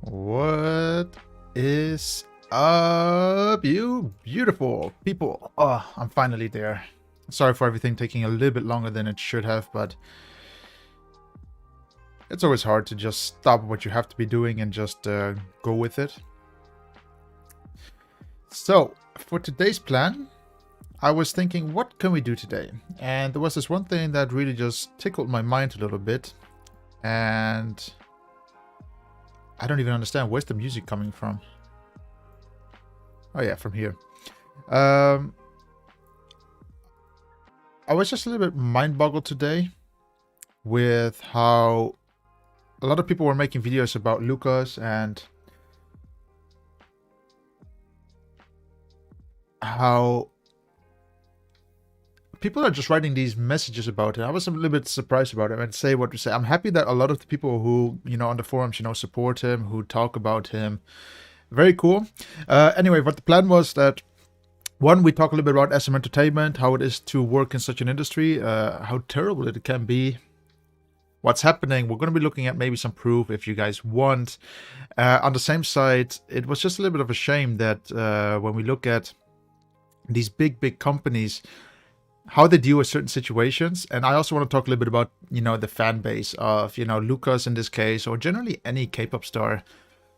What is up, you beautiful people? Oh, I'm finally there. Sorry for everything taking a little bit longer than it should have, but it's always hard to just stop what you have to be doing and just go with it. So, for today's plan, I was thinking, what can we do today? And there was this one thing that really just tickled my mind a little bit. And I don't even understand. Where's the music coming from? Oh yeah, from here. I was just a little bit mind-boggled today with how a lot of people were making videos about Lucas and how people are just writing these messages about it. I was a little bit surprised about it and say what to say. I'm happy that a lot of the people who, on the forums, support him, who talk about him. Very cool. Anyway, what the plan was that, one, we talk a little bit about SMentertainment, how it is to work in such an industry, how terrible it can be, what's happening. We're going to be looking at maybe some proof if you guys want. On the same side, it was just a little bit of a shame that when we look at these big companies, how they deal with certain situations. And I also want to talk a little bit about, the fan base of, Lucas in this case, or generally any K-pop star.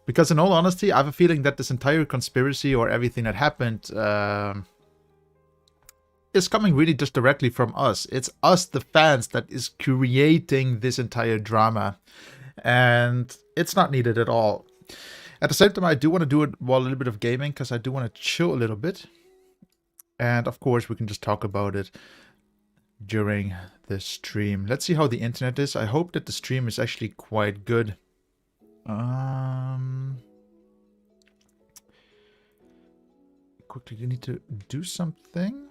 Because in all honesty, I have a feeling that this entire conspiracy or everything that happened is coming really just directly from us. It's us, the fans, that is creating this entire drama. And it's not needed at all. At the same time, I do want to do it while a little bit of gaming, because I do want to chill a little bit. And of course, we can just talk about it during the stream. Let's see how the internet is. I hope that the stream is actually quite good. Quickly, you need to do something.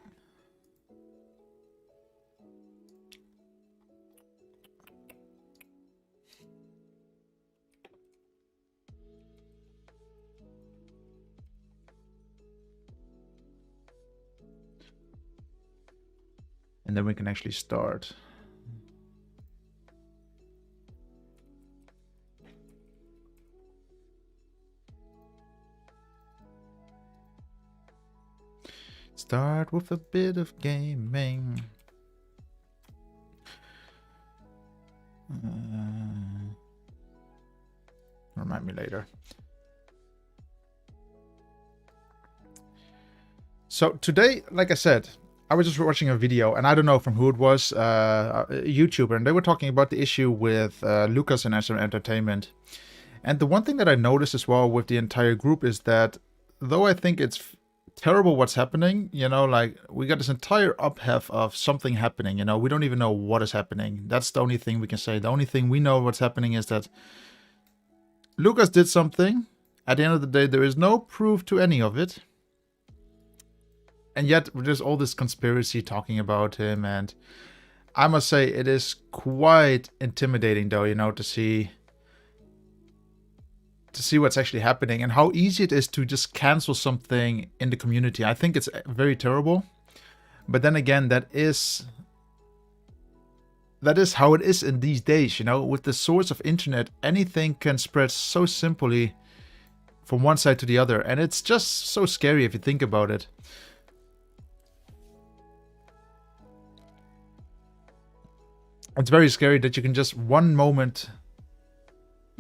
And then we can actually start. Start with a bit of gaming. Remind me later. So today, like I said, I was just watching a video, and I don't know from who it was, a YouTuber, and they were talking about the issue with Lucas and SMentertainment. And the one thing that I noticed as well with the entire group is that, though I think it's terrible what's happening, like, we got this entire upheaval of something happening, we don't even know what is happening. That's the only thing we can say. The only thing we know what's happening is that Lucas did something. At the end of the day, there is no proof to any of it. And yet, there's all this conspiracy talking about him, and I must say, it is quite intimidating, though, to see what's actually happening and how easy it is to just cancel something in the community. I think it's very terrible. But then again, that is how it is in these days, with the source of internet, anything can spread so simply from one side to the other. And it's just so scary if you think about it. It's very scary that you can just one moment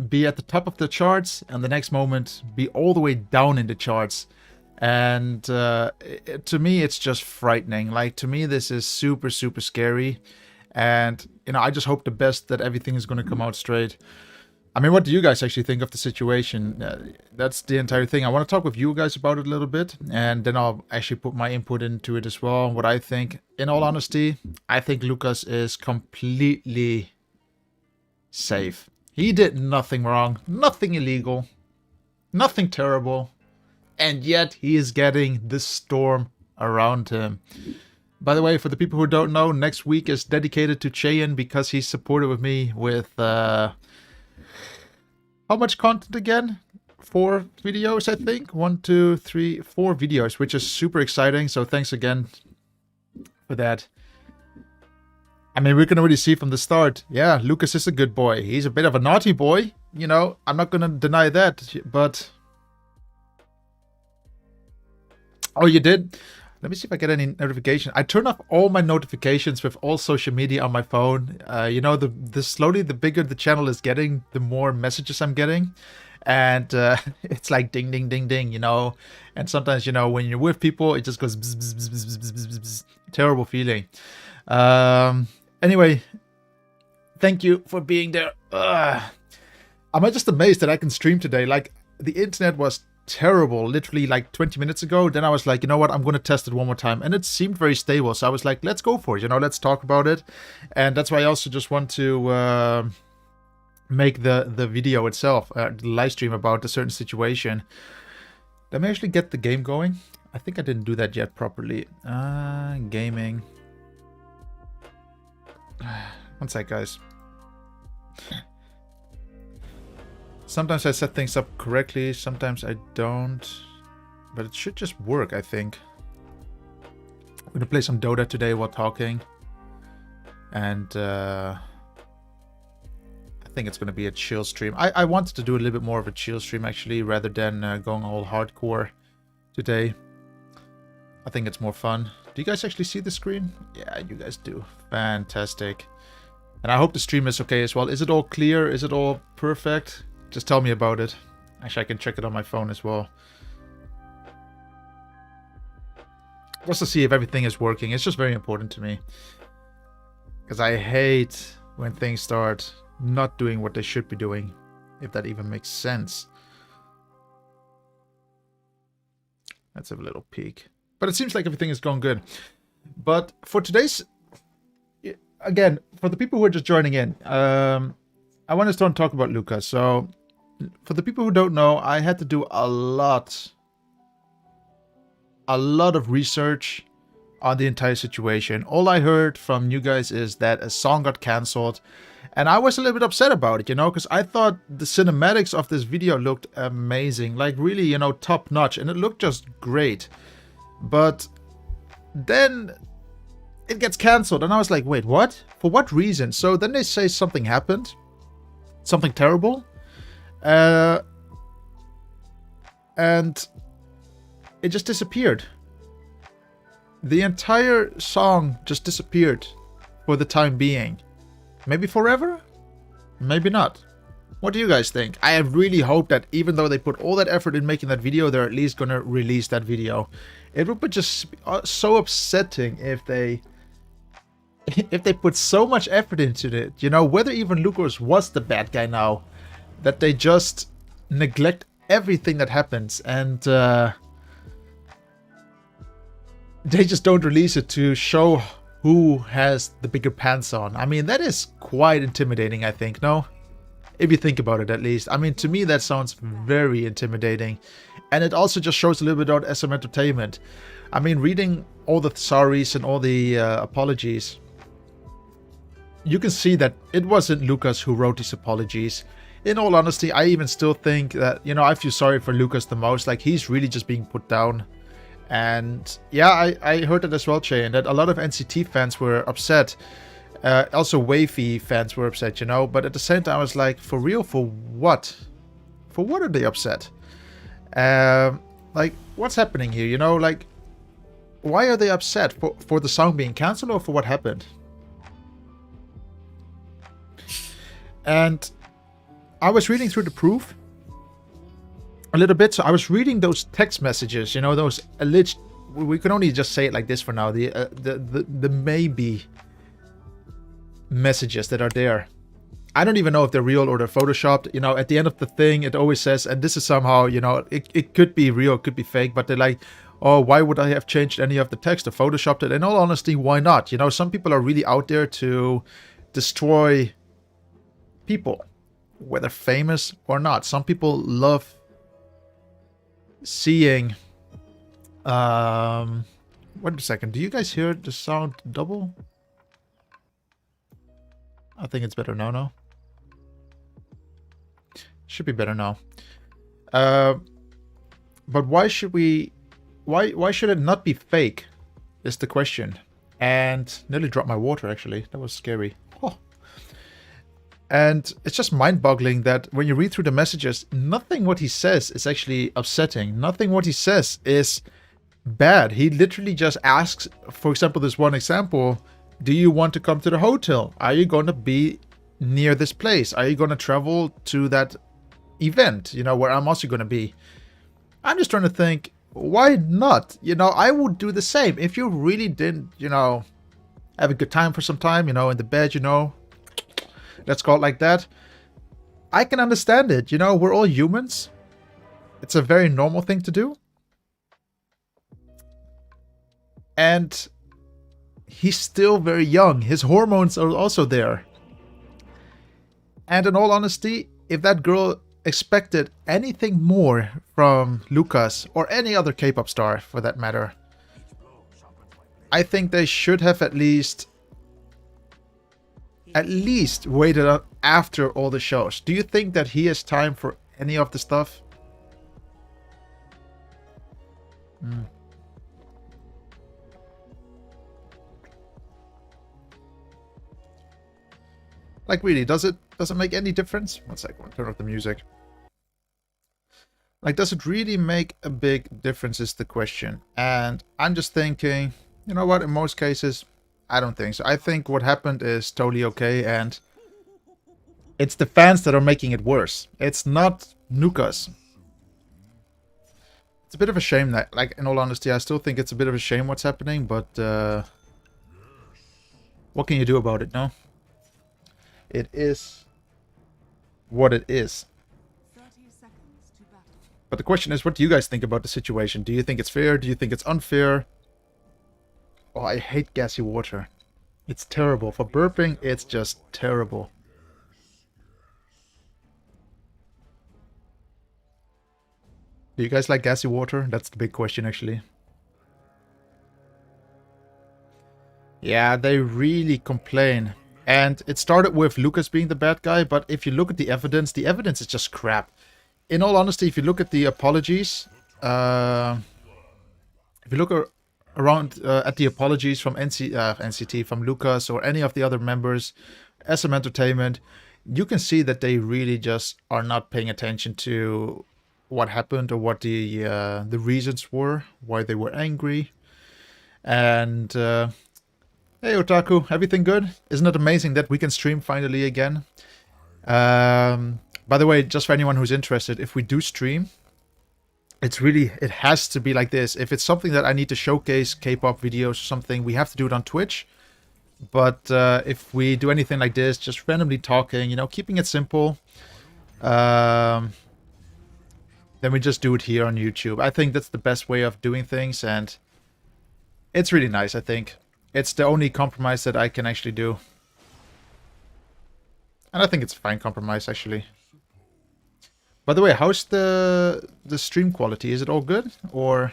be at the top of the charts and the next moment be all the way down in the charts. And to me, it's just frightening. Like, to me, this is super scary. And, I just hope the best that everything is going to come out straight. I mean, what do you guys actually think of the situation? That's the entire thing. I want to talk with you guys about it a little bit, and then I'll actually put my input into it as well. What I think, in all honesty, I think Lucas is completely safe. He did nothing wrong, nothing illegal, nothing terrible, and yet he is getting this storm around him. By the way, for the people who don't know, next week is dedicated to Cheyenne because he's supported with me with how much content again? 4 videos, I think. 1, 2, 3, 4 videos, which is super exciting. So thanks again for that. I mean, we can already see from the start. Yeah, Lucas is a good boy. He's a bit of a naughty boy. You know, I'm not going to deny that. But... Oh, you did? Let me see if I get any notification. I turn off all my notifications with all social media on my phone. You know, the slowly, the bigger the channel is getting, the more messages I'm getting. And it's like ding, ding, ding, ding, you know. And sometimes, you know, when you're with people, it just goes bzz, bzz, bzz, bzz, bzz, bzz, bzz. Terrible feeling. Anyway, thank you for being there. I'm just amazed that I can stream today. Like, the internet was terrible literally like 20 minutes ago. Then I was like, you know what, I'm going to test it one more time. And it seemed very stable. So I was like, let's go for it. You know, let's talk about it. And that's why I also just want to make the video itself, the live stream about a certain situation. Let me actually get the game going. I think I didn't do that yet properly. Gaming. One sec, guys. Sometimes I set things up correctly, sometimes I don't. But it should just work, I think. I'm gonna play some Dota today while talking. And I think it's gonna be a chill stream. I wanted to do a little bit more of a chill stream, actually, rather than going all hardcore today. I think it's more fun. Do you guys actually see the screen? Yeah, you guys do. Fantastic. And I hope the stream is okay as well. Is it all clear? Is it all perfect? Just tell me about it. Actually, I can check it on my phone as well. Just to see if everything is working. It's just very important to me. Because I hate when things start not doing what they should be doing. If that even makes sense. Let's have a little peek. But it seems like everything is going good. But for today's... Again, for the people who are just joining in, I want to start and talk about Lucas. So, for the people who don't know, I had to do a lot of research on the entire situation. All I heard from you guys is that a song got cancelled. And I was a little bit upset about it, you know, because I thought the cinematics of this video looked amazing. Like, really, you know, top notch. And it looked just great. But then... it gets cancelled, and I was like, wait, what? For what reason? So then they say something happened. Something terrible. And it just disappeared. The entire song just disappeared for the time being. Maybe forever? Maybe not. What do you guys think? I really hope that even though they put all that effort in making that video, they're at least gonna release that video. It would be just so upsetting if they put so much effort into it, you know, whether even Lucas was the bad guy now, that they just neglect everything that happens and they just don't release it to show who has the bigger pants on. I mean, that is quite intimidating, I think, no? If you think about it, at least. I mean, to me, that sounds very intimidating. And it also just shows a little bit about SMentertainment. I mean, reading all the sorries and all the apologies, you can see that it wasn't Lucas who wrote these apologies. In all honesty, I even still think that, you know, I feel sorry for Lucas the most. Like, he's really just being put down. And yeah, I heard that as well, Che, and that a lot of NCT fans were upset. Also, Wavy fans were upset, you know. But at the same time, I was like, for real? For what? For what are they upset? Like, what's happening here, you know? Like, why are they upset? For the song being cancelled or for what happened? And I was reading through the proof a little bit. So I was reading those text messages, you know, those alleged... We can only just say it like this for now. The maybe messages that are there. I don't even know if they're real or they're photoshopped. You know, at the end of the thing, it always says, and this is somehow, you know, it could be real, it could be fake, but they're like, oh, why would I have changed any of the text or photoshopped it? In all honesty, why not? You know, some people are really out there to destroy people, whether famous or not. Some people love seeing... wait a second. Do you guys hear the sound double? I think it's better now, no? Should be better now. But why should we... Why should it not be fake? Is the question. And nearly dropped my water, actually. That was scary. Oh. And it's just mind-boggling that when you read through the messages, nothing what he says is actually upsetting. Nothing what he says is bad. He literally just asks, for example, this one example, do you want to come to the hotel? Are you going to be near this place? Are you going to travel to that event, where I'm also going to be? I'm just trying to think, why not? I would do the same. If you really didn't, have a good time for some time, in the bed, let's call it like that. I can understand it. We're all humans. It's a very normal thing to do. And he's still very young. His hormones are also there. And in all honesty, if that girl expected anything more from Lucas, or any other K-pop star for that matter, I think they should have at least waited up after all the shows. Do you think that he has time for any of the stuff? Like, really, does it make any difference? One second, I'll turn off the music. Like, does it really make a big difference is the question. And I'm just thinking, you know what, in most cases, I don't think so. I think what happened is totally okay, and it's the fans that are making it worse. It's not Nukas. It's a bit of a shame that, like, in all honesty, I still think it's a bit of a shame what's happening, but what can you do about it, no? It is what it is. 30 seconds to battle. But the question is, what do you guys think about the situation? Do you think it's fair? Do you think it's unfair? Oh, I hate gassy water. It's terrible. For burping, it's just terrible. Do you guys like gassy water? That's the big question, actually. Yeah, they really complain. And it started with Lucas being the bad guy, but if you look at the evidence is just crap. In all honesty, if you look at the apologies, if you look around at the apologies from NCT, from Lucas or any of the other members, SMentertainment, you can see that they really just are not paying attention to what happened or what the reasons were, why they were angry. And hey Otaku, everything good? Isn't it amazing that we can stream finally again? By the way, just for anyone who's interested, if we do stream, it has to be like this. If it's something that I need to showcase, K-pop videos or something, we have to do it on Twitch. But if we do anything like this, just randomly talking, keeping it simple, then we just do it here on YouTube. I think that's the best way of doing things, and it's really nice, I think. It's the only compromise that I can actually do. And I think it's a fine compromise, actually. By the way, how's the stream quality? Is it all good? Or...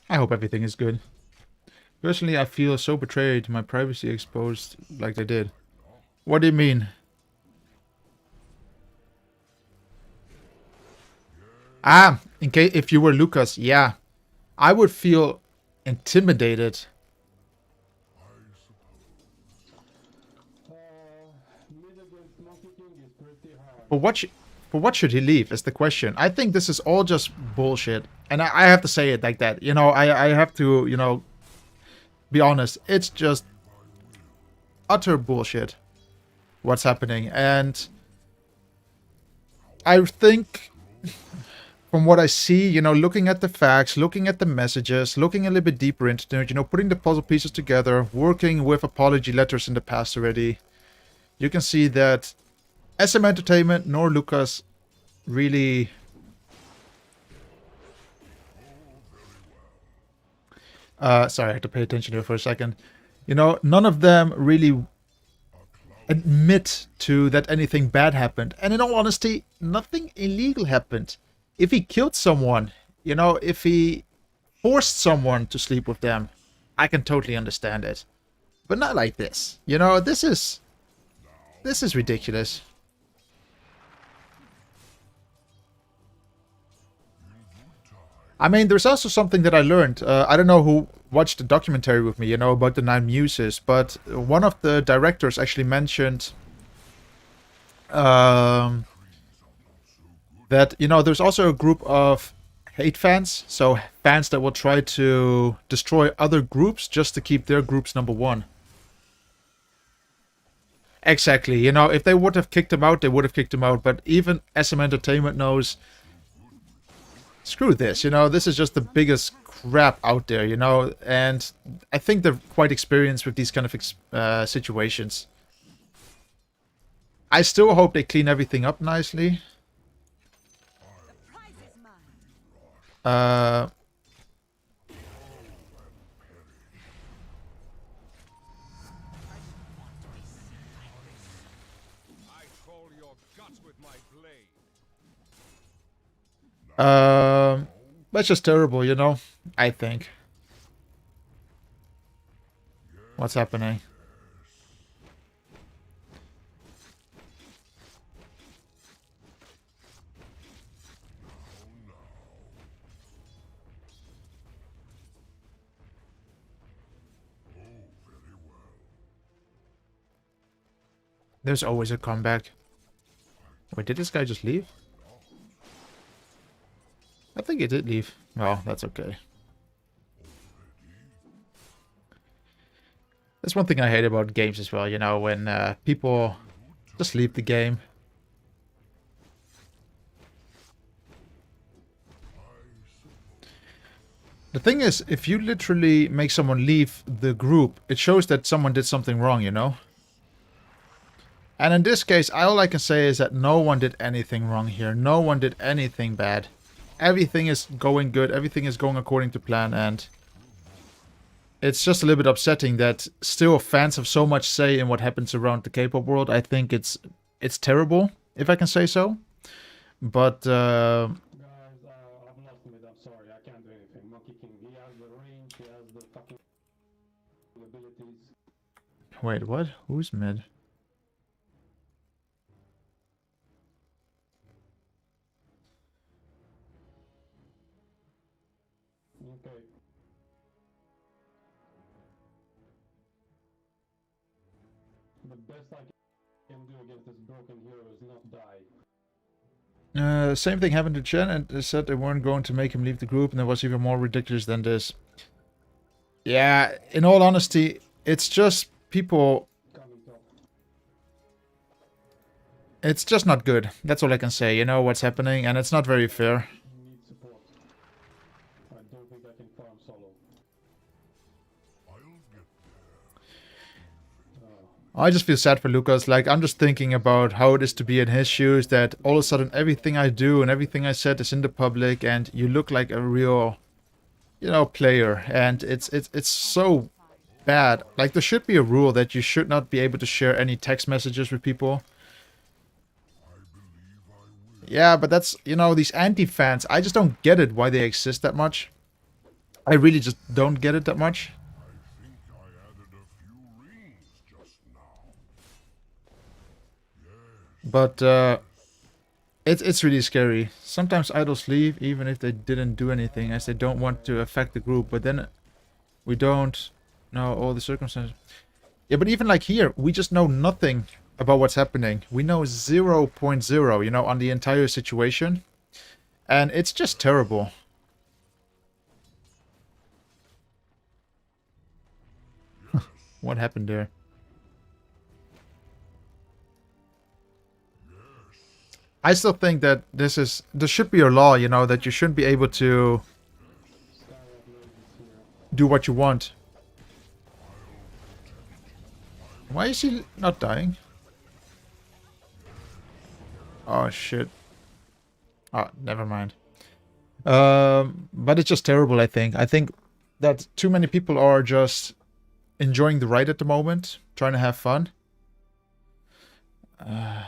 I hope everything is good. Personally, I feel so betrayed, my privacy exposed like they did. What do you mean? In case if you were Lucas, yeah, I would feel intimidated. For what should he leave is the question. I think this is all just bullshit, and I have to say it like that. I have to be honest. It's just utter bullshit what's happening, and I think. From what I see, looking at the facts, looking at the messages, looking a little bit deeper into it, putting the puzzle pieces together, working with apology letters in the past already, you can see that SMentertainment nor Lucas really... sorry, I had to pay attention here for a second. None of them really admit to that anything bad happened. And in all honesty, nothing illegal happened. If he killed someone, if he forced someone to sleep with them, I can totally understand it. But not like this. This is ridiculous. I mean, there's also something that I learned. I don't know who watched the documentary with me, you know, about the Nine Muses, but one of the directors actually mentioned um, that, you know, there's also a group of hate fans, so fans that will try to destroy other groups just to keep their groups number one. Exactly, you know, if they would have kicked him out, they would have kicked him out, but even SM Entertainment knows, screw this, you know, this is just the biggest crap out there, you know, and I think they're quite experienced with these kind of situations. I still hope they clean everything up nicely. Uh, that's just terrible, you know, I think. What's happening? There's always a comeback. Wait, did this guy just leave? I think he did leave. Oh, that's okay. That's one thing I hate about games as well, you know, when people just leave the game. The thing is, if you literally make someone leave the group, it shows that someone did something wrong, you know? And in this case, all I can say is that no one did anything wrong here. No one did anything bad. Everything is going good. Everything is going according to plan, and it's just a little bit upsetting that still fans have so much say in what happens around the K-pop world. I think it's terrible, if I can say so. But Guys, I've lost mid. I'm sorry. I can't do anything. Monkey King. He has the range. He has the fucking abilities. wait, what? Who's mid? Okay. The best I can do against this broken hero is not die. Same thing happened to Chen, and they said they weren't going to make him leave the group, and it was even more ridiculous than this. Yeah, in all honesty, it's just people. Coming top. It's just not good. That's all I can say. You know what's happening, and it's not very fair. Need support. I don't think I can farm solo. I just feel sad for Lucas. Like, I'm just thinking about how it is to be in his shoes, that all of a sudden everything I do and everything I said is in the public, and you look like a real, you know, player, and it's so bad. Like, there should be a rule that you should not be able to share any text messages with people. Yeah, but that's, you know, these anti-fans, I just don't get it why they exist that much. I really just don't get it that much. But it's really scary. Sometimes idols leave even if they didn't do anything, as they don't want to affect the group. But then we don't know all the circumstances. Yeah, but even like here, we just know nothing about what's happening. We know 0.0, you know, on the entire situation. And it's just terrible. What happened there? I still think that there should be a law, you know, that you shouldn't be able to do what you want. Why is he not dying? Oh shit. Oh, never mind. But it's just terrible, I think. I think that too many people are just enjoying the ride at the moment, trying to have fun. Nice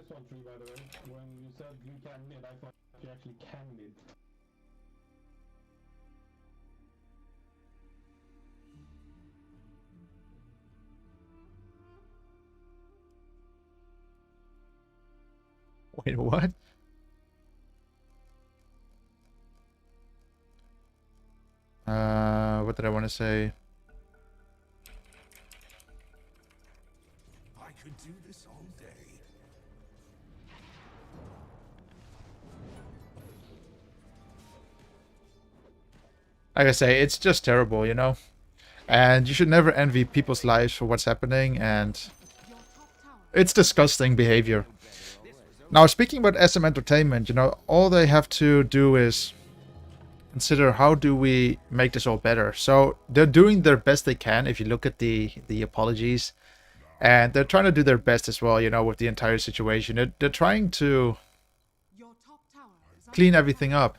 one, Tree, by the way. When you said you can mid, I thought you actually can mid. Wait, what? what did I want to say? I could do this all day. Like I say, it's just terrible, you know? And you should never envy people's lives for what's happening, and Your top tower it's disgusting behavior. Now, speaking about SM Entertainment, you know, all they have to do is consider how do we make this all better. So they're doing their best they can if you look at the apologies. And they're trying to do their best as well, you know, with the entire situation. They're trying to Your top tower is clean everything up.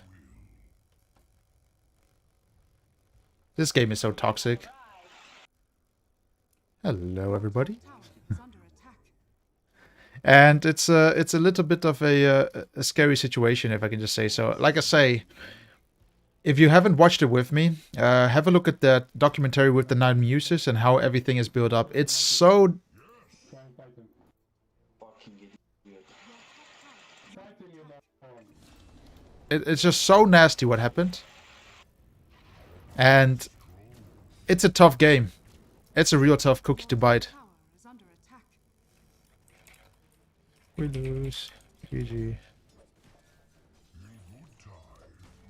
This game is so toxic. Hello, everybody. tower is under attack. And it's a little bit of a scary situation, if I can just say so. Like I say, if you haven't watched it with me, have a look at that documentary with the 9 Muses and how everything is built up. It's so... Try and fight him. Fight him, you moron. It's just so nasty what happened. And it's a tough game. It's a real tough cookie to bite. Tower is under attack. We lose. GG.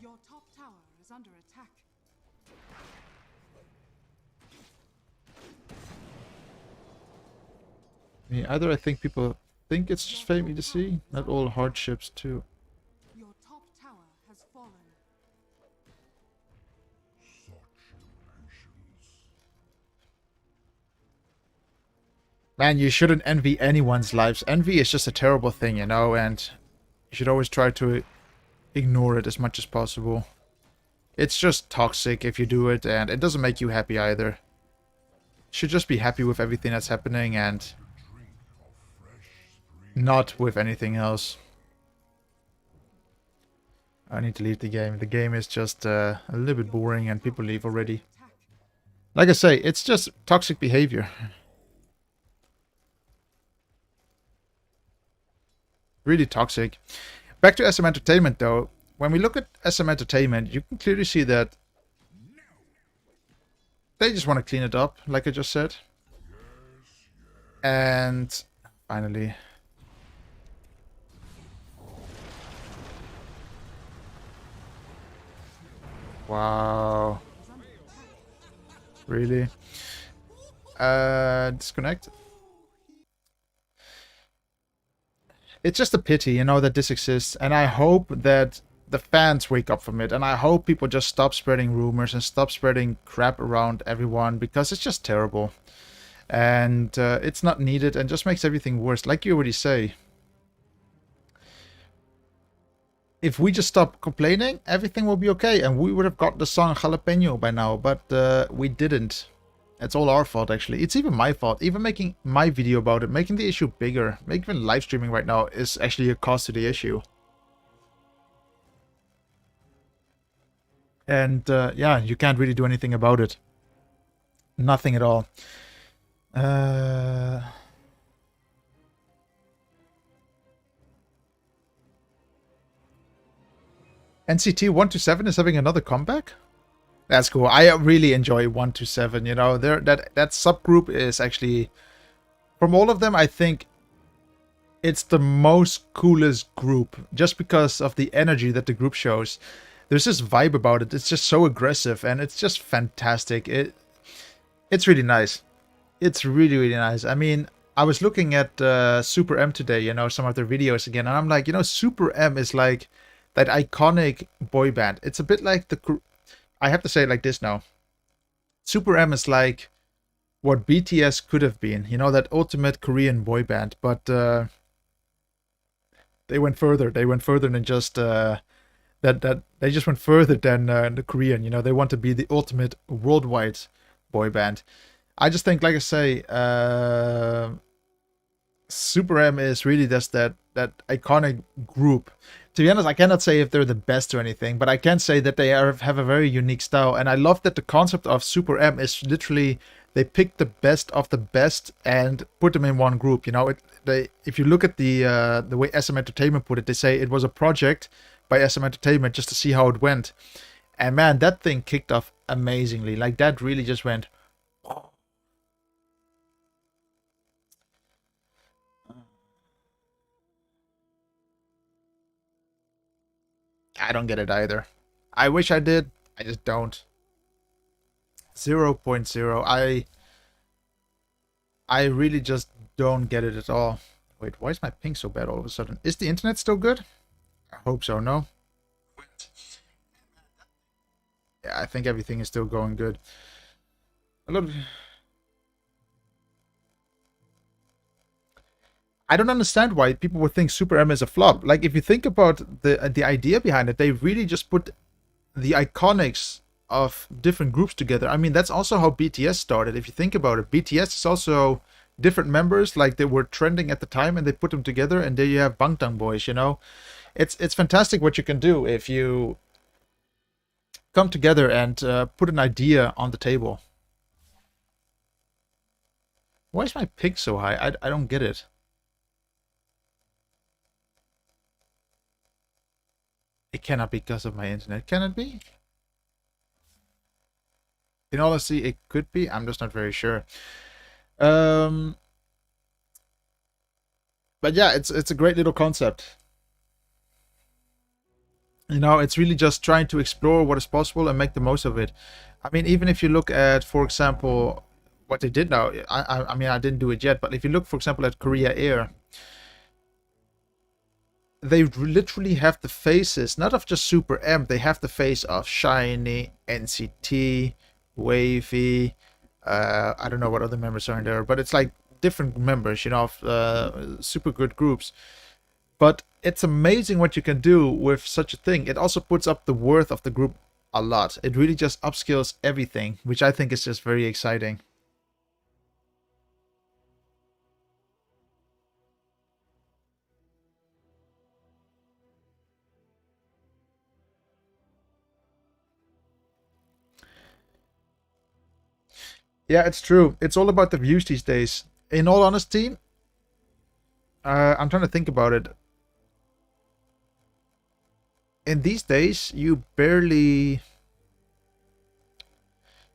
Your top tower is under attack. I mean, either I think people think it's just family to see, not all hardships too. Your top tower has fallen. Man, you shouldn't envy anyone's lives. Envy is just a terrible thing, you know, and you should always try to ignore it as much as possible. It's just toxic if you do it, and it doesn't make you happy either. You should just be happy with everything that's happening and not with anything else. I need to leave the game. The game is just a little bit boring and people leave already. Attack. Like I say, it's just toxic behavior. Really toxic. Back to SM Entertainment though. When we look at SM Entertainment, you can clearly see that they just want to clean it up, like I just said. And finally... Wow. Really? Disconnect. It's just a pity, you know, that this exists, and I hope that the fans wake up from it, and I hope people just stop spreading rumors and stop spreading crap around everyone, because it's just terrible. And it's not needed and just makes everything worse, like you already say. If we just stop complaining, everything will be okay, and we would have got the song Jalapeno by now, but we didn't. It's all our fault, actually. It's even my fault. Even making my video about it, making the issue bigger, making live streaming right now is actually a cost to the issue. And yeah, you can't really do anything about it. Nothing at all. NCT 127 is having another comeback? That's cool. I really enjoy 127, you know. That subgroup is actually, from all of them, I think it's the most coolest group, just because of the energy that the group shows. There's this vibe about it. It's just so aggressive, and it's just fantastic. It's really nice. It's really, really nice. I mean, I was looking at Super M today, you know, some of their videos again, and I'm like, you know, Super M is like that iconic boy band. It's a bit like the... I have to say it like this now. Super M is like what BTS could have been, you know, that ultimate Korean boy band, but they went further. They went further than just they just went further than the Korean, you know. They want to be the ultimate worldwide boy band. I just think, like I say, Super M is really just that iconic group. To be honest, I cannot say if they're the best or anything, but I can say that they have a very unique style. And I love that the concept of Super M is literally they pick the best of the best and put them in one group. You know, if you look at the way SM Entertainment put it, they say it was a project by SM Entertainment just to see how it went. And man, that thing kicked off amazingly. Like that really just went. I don't get it either. I wish I did. I just don't. 0.0. I really just don't get it at all. Wait, why is my ping so bad all of a sudden? Is the internet still good? I hope so, no? Yeah, I think everything is still going good. A little... I don't understand why people would think Super M is a flop. Like, if you think about the idea behind it, they really just put the iconics of different groups together. I mean, that's also how BTS started. If you think about it, BTS is also different members, like they were trending at the time, and they put them together, and there you have Bangtan Boys. You know, it's fantastic what you can do if you come together and put an idea on the table. Why is my ping so high? I don't get it. It cannot be because of my internet. Can it be? In all honesty, it could be. I'm just not very sure. But yeah, it's a great little concept. You know, it's really just trying to explore what is possible and make the most of it. I mean, even if you look at, for example, what they did now. I mean, I didn't do it yet, but if you look, for example, at Korea Air, they literally have the faces, not of just Super M, they have the face of Shiny, NCT, Wavy, I don't know what other members are in there, but it's like different members, you know, of super good groups. But it's amazing what you can do with such a thing. It also puts up the worth of the group a lot. It really just upskills everything, which I think is just very exciting. Yeah, it's true. It's all about the views these days. In all honesty, I'm trying to think about it. In these days, you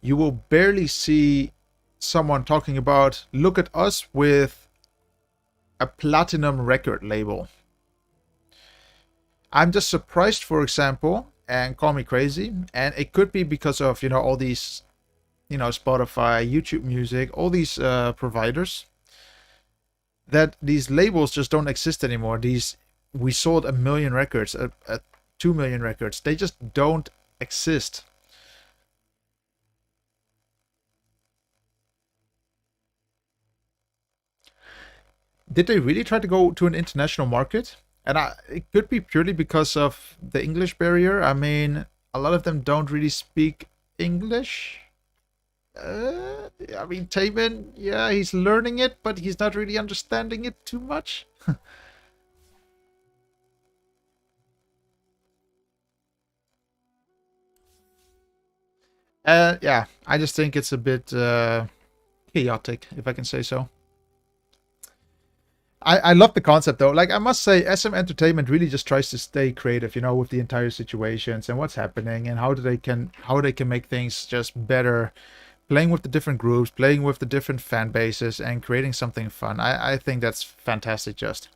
will barely see someone talking about, look at us with a platinum record label. I'm just surprised, for example, and call me crazy, and it could be because of, you know, all these, you know, Spotify, YouTube Music, all these providers, that these labels just don't exist anymore. These, we sold 1 million records, 2 million records, they just don't exist. Did they really try to go to an international market? And it could be purely because of the English barrier. I mean, a lot of them don't really speak English. I mean, Taman, yeah, he's learning it, but he's not really understanding it too much. Yeah, I just think it's a bit chaotic, if I can say so. I love the concept though. Like, I must say, SM Entertainment really just tries to stay creative, you know, with the entire situations and what's happening and how they can make things just better, playing with the different groups, playing with the different fan bases, and creating something fun. I think that's fantastic, just,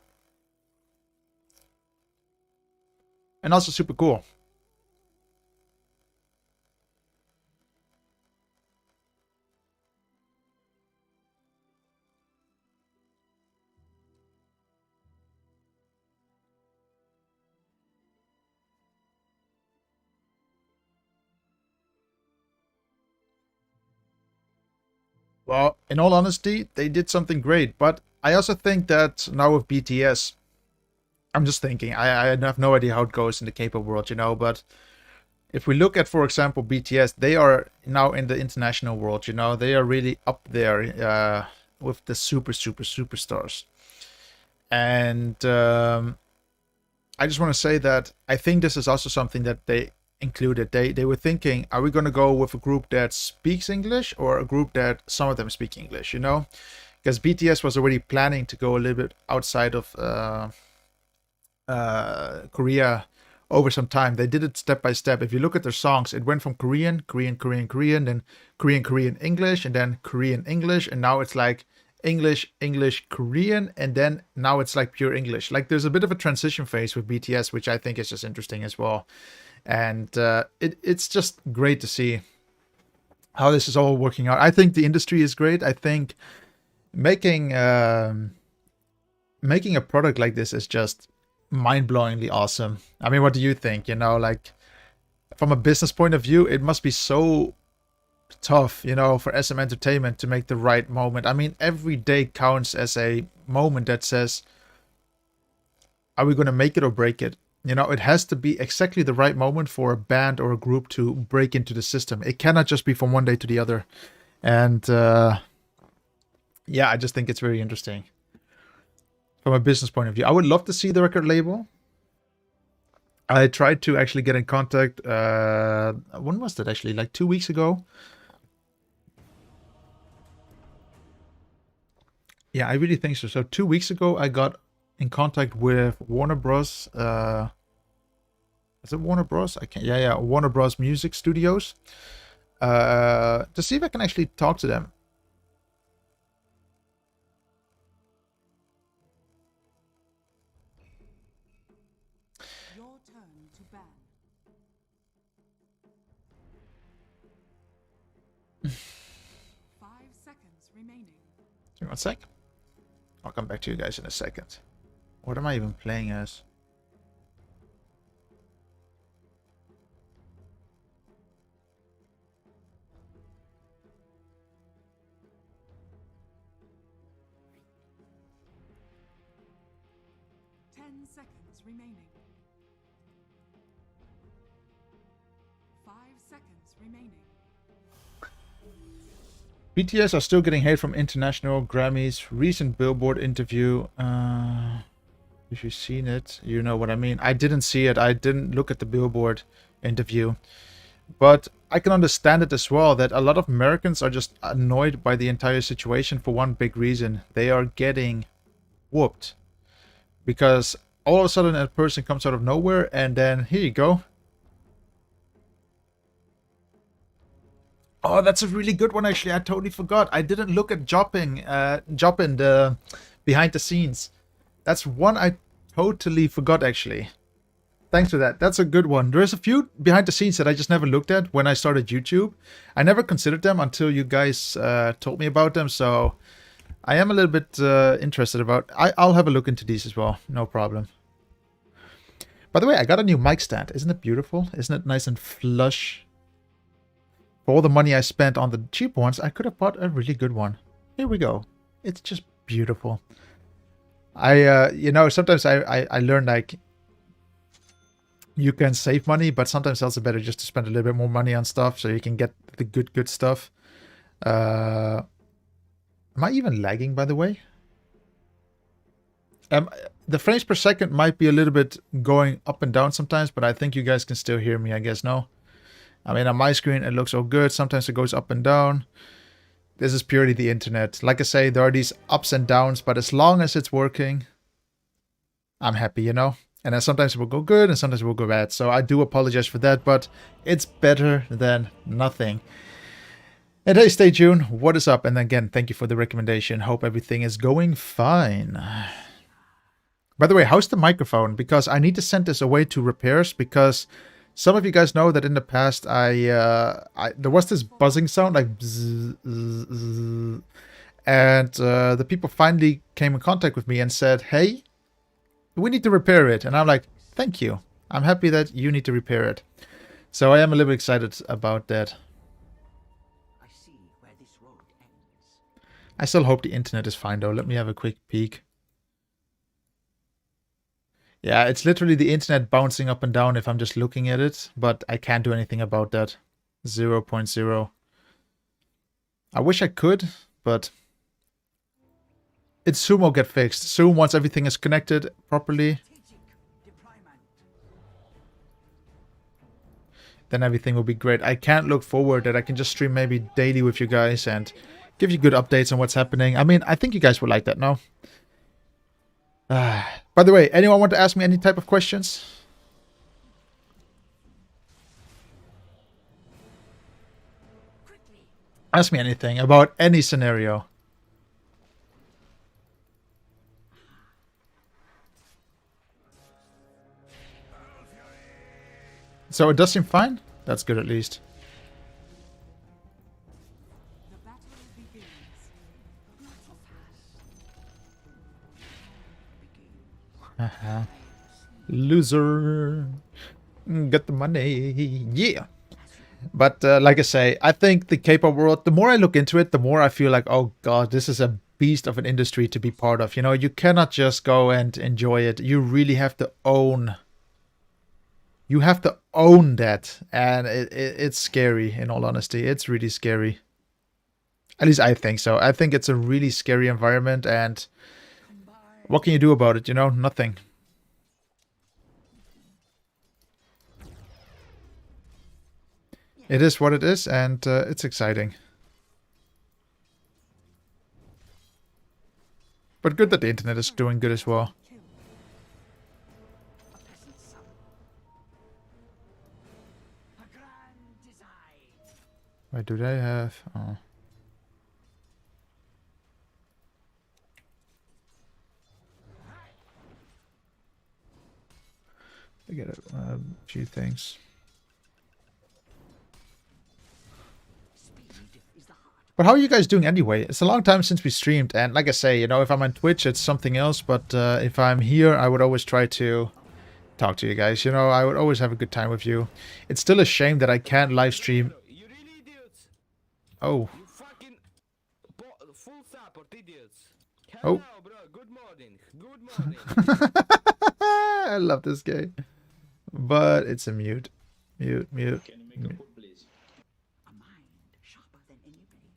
and also super cool. Well, in all honesty, they did something great, but I also think that now with BTS, I'm just thinking, I have no idea how it goes in the K-pop world, you know, but if we look at, for example, BTS, they are now in the international world, you know, they are really up there with the superstars. And I just want to say that I think this is also something that they included. They were thinking, are we going to go with a group that speaks English or a group that some of them speak English, you know? Because BTS was already planning to go a little bit outside of Korea over some time. They did it step by step. If you look at their songs, it went from Korean, then Korean, English, and then Korean, English, and now it's like English, Korean, and then now it's like pure English. Like there's a bit of a transition phase with BTS, which I think is just interesting as well. And it's just great to see how this is all working out. I think the industry is great. I think making a product like this is just mind-blowingly awesome. I mean, what do you think? You know, like from a business point of view, it must be so tough, you know, for SM Entertainment to make the right moment. I mean, every day counts as a moment that says, are we going to make it or break it? You know, it has to be exactly the right moment for a band or a group to break into the system. It cannot just be from one day to the other. And yeah, I just think it's very interesting from a business point of view. I would love to see the record label. I tried to actually get in contact, when was that actually? Like 2 weeks ago. Yeah, I really think so. So 2 weeks ago, I got in contact with Warner Bros. Is it Warner Bros? I can't. Yeah, Warner Bros. Music Studios. To see if I can actually talk to them. Your turn to ban. 5 seconds remaining. Give me 1 sec. I'll come back to you guys in a second. What am I even playing as? Seconds remaining. 5 seconds remaining. BTS are still getting hate from international Grammys. Recent Billboard interview. If you've seen it, you know what I mean. I didn't see it. I didn't look at the Billboard interview. But I can understand it as well, that a lot of Americans are just annoyed by the entire situation for one big reason. They are getting whooped. Because all of a sudden a person comes out of nowhere and then here you go. Oh, that's a really good one actually. I totally forgot. I didn't look at Joppin, the behind the scenes. That's one I totally forgot actually. Thanks for that. That's a good one. There's a few behind the scenes that I just never looked at when I started YouTube. I never considered them until you guys told me about them. So I am a little bit interested about. I'll have a look into these as well. No problem. By the way, I got a new mic stand. Isn't it beautiful? Isn't it nice and flush? For all the money I spent on the cheap ones, I could have bought a really good one. Here we go. It's just beautiful. You know, sometimes I learn like you can save money, but sometimes it's also better just to spend a little bit more money on stuff so you can get the good stuff. Am I even lagging, by the way? The frames per second might be a little bit going up and down sometimes, but I think you guys can still hear me, I guess, no? I mean, on my screen, it looks all good. Sometimes it goes up and down. This is purely the internet. Like I say, there are these ups and downs, but as long as it's working, I'm happy, you know? And then sometimes it will go good and sometimes it will go bad. So I do apologize for that, but it's better than nothing. And hey, stay tuned. What is up? And again, thank you for the recommendation. Hope everything is going fine. By the way, how's the microphone? Because I need to send this away to repairs because some of you guys know that in the past there was this buzzing sound like bzz, bzz, bzz, and the people finally came in contact with me and said, hey, we need to repair it. And I'm like, thank you. I'm happy that you need to repair it. So I am a little bit excited about that. I see where this road ends. I still hope the internet is fine though. Let me have a quick peek. Yeah, it's literally the internet bouncing up and down if I'm just looking at it, but I can't do anything about that. 0.0. I wish I could, but it soon will get fixed. Soon, once everything is connected properly, then everything will be great. I can't look forward that I can just stream maybe daily with you guys and give you good updates on what's happening. I mean, I think you guys will like that, no? By the way, anyone want to ask me any type of questions? Ask me anything about any scenario. So it does seem fine? That's good at least. The battle begins. Haha. Loser. Get the money. Yeah. But like I say, I think the K-pop world, the more I look into it, the more I feel like, oh god, this is a beast of an industry to be part of. You know, you cannot just go and enjoy it. You really have to own. You have to own that. And it's scary, in all honesty. It's really scary. At least I think so. I think it's a really scary environment, and what can you do about it? You know, nothing. It is what it is, and it's exciting. But good that the internet is doing good as well. A peasant's son. A grand design. Why do they have? Oh. They get a few things. Speed is the heart. But how are you guys doing anyway? It's a long time since we streamed, and like I say, you know, if I'm on Twitch, it's something else. But if I'm here, I would always try to talk to you guys. You know, I would always have a good time with you. It's still a shame that I can't live stream. You really idiots! Oh, You fucking full support idiots! Oh. Hello, bro. Good morning. Good morning. I love this game. But it's a mute. Mute. A mind sharper than any blade.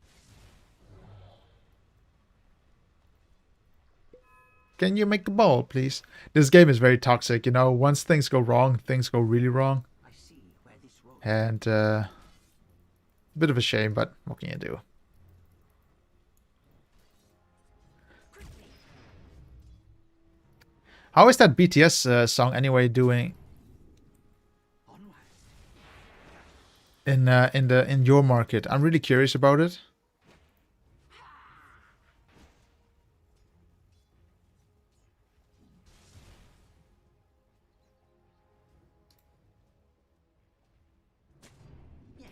Can you make a ball, please? This game is very toxic, you know. Once things go wrong, things go really wrong. I see where this road. And a bit of a shame, but what can you do? How is that BTS song anyway doing Onward. in your market? I'm really curious about it. Yes.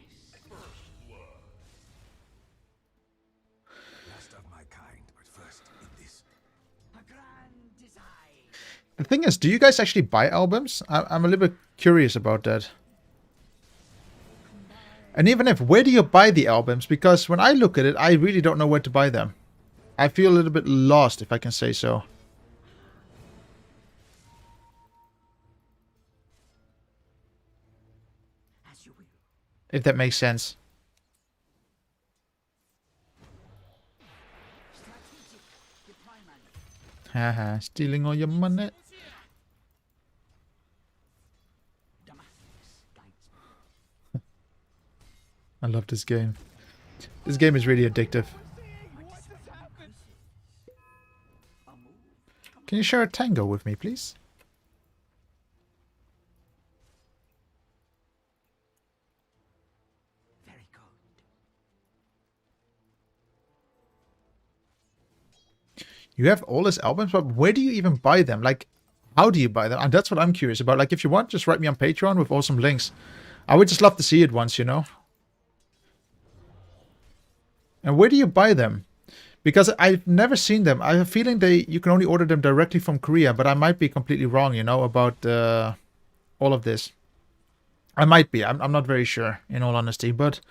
Last of my kind, but first in this. A grand design. The thing is, do you guys actually buy albums? I'm a little bit curious about that. And even if, where do you buy the albums? Because when I look at it, I really don't know where to buy them. I feel a little bit lost, if I can say so. As you will. If that makes sense. Strategic deployment. Haha, stealing all your money. Damascus guides me. I love this game. This game is really addictive. A move. Can you share a tango with me, please? Very good. You have all his albums, but where do you even buy them? Like, how do you buy them? And that's what I'm curious about. Like, if you want, just write me on Patreon with awesome links. I would just love to see it once, you know? And where do you buy them? Because I've never seen them. I have a feeling you can only order them directly from Korea, but I might be completely wrong, you know, about all of this. I might be. I'm not very sure, in all honesty. But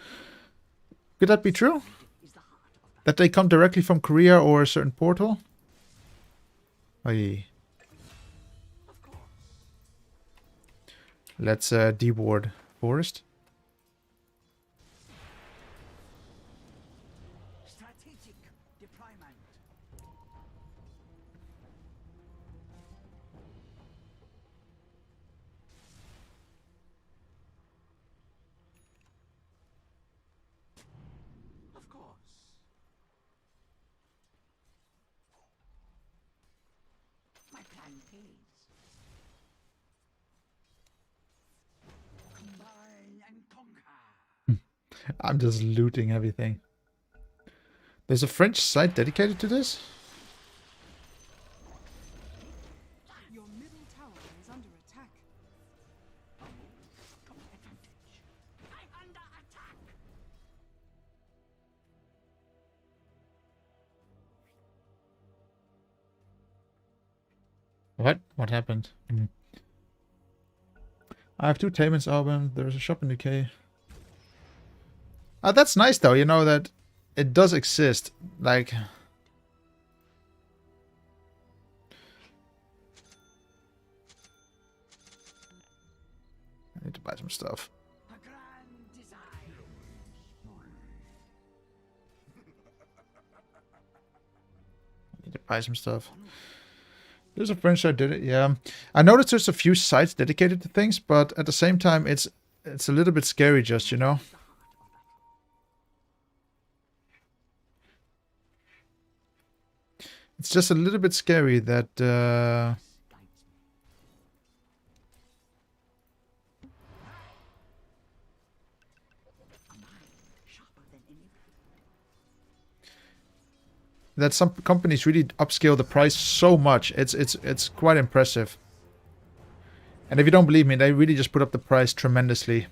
could that be true? Is the heart of the That they come directly from Korea or a certain portal? Oy. Of course. Let's deward forest. Strategic deployment. Of course. My plan pays. Combine and conquer. I'm just looting everything. There's a French site dedicated to this? Your middle tower is under attack. What? What happened? I have 2 Taymans album. There's a shop in UK. That's nice though, you know, that it does exist. Like... I need to buy some stuff. Need to buy some stuff. There's a French site did it, yeah. I noticed there's a few sites dedicated to things, but at the same time, it's a little bit scary, just, you know. It's just a little bit scary that that some companies really upscale the price so much. It's quite impressive. And if you don't believe me, they really just put up the price tremendously.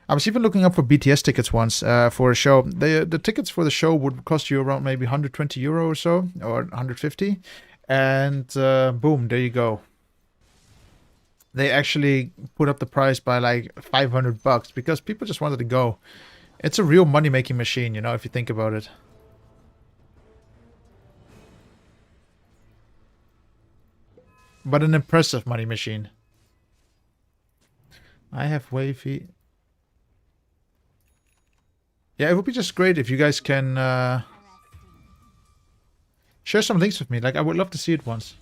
I was even looking up for BTS tickets once for a show. The tickets for the show would cost you around maybe 120 euro or so, or 150. And boom, there you go. They actually put up the price by like 500 bucks because people just wanted to go. It's a real money-making machine, you know, if you think about it. But an impressive money machine. I have wavy. Yeah, it would be just great if you guys can share some links with me. Like, I would love to see it once.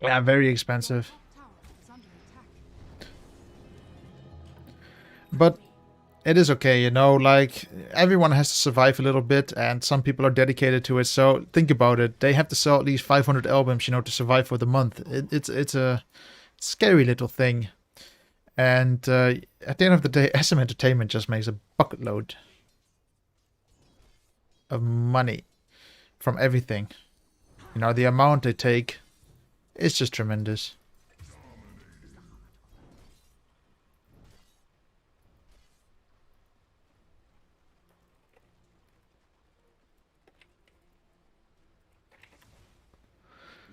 Yeah, very expensive. Tower is under attack. But it is okay, you know, like, everyone has to survive a little bit, and some people are dedicated to it, so think about it. They have to sell at least 500 albums, you know, to survive for the month. It's a scary little thing. And at the end of the day, SM Entertainment just makes a bucket load of money from everything. You know, the amount they take is just tremendous.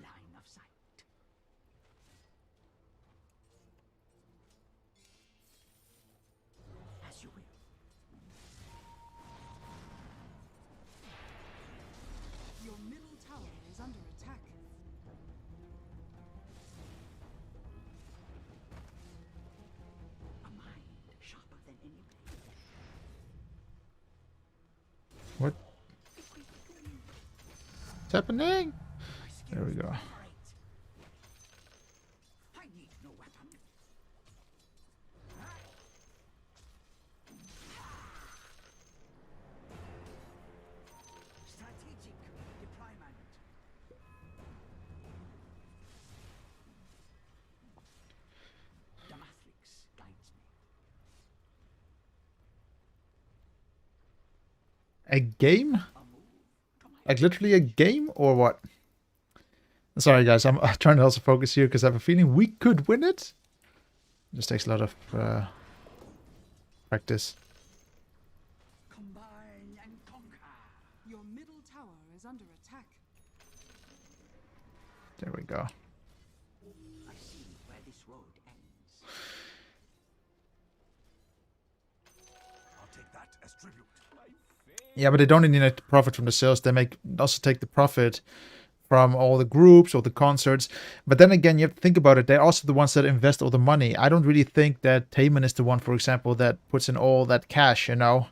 Line of sight. As you will. Your middle tower is under attack. A mind sharper than any blade. What? What's happening? There we go. I need no weapon. Strategic deployment. The matrix guides me. A game? Like literally a game or what? Sorry guys, I'm trying to also focus here because I have a feeling we could win it. Just takes a lot of practice. Combine and conquer. Your middle tower is under attack. There we go. I see where this road ends. I'll take that as tribute. Yeah, but they don't only make the profit from the sales. They also take the profit from all the groups or the concerts. But then again, you have to think about it. They're also the ones that invest all the money. I don't really think that Taman is the one, for example, that puts in all that cash, into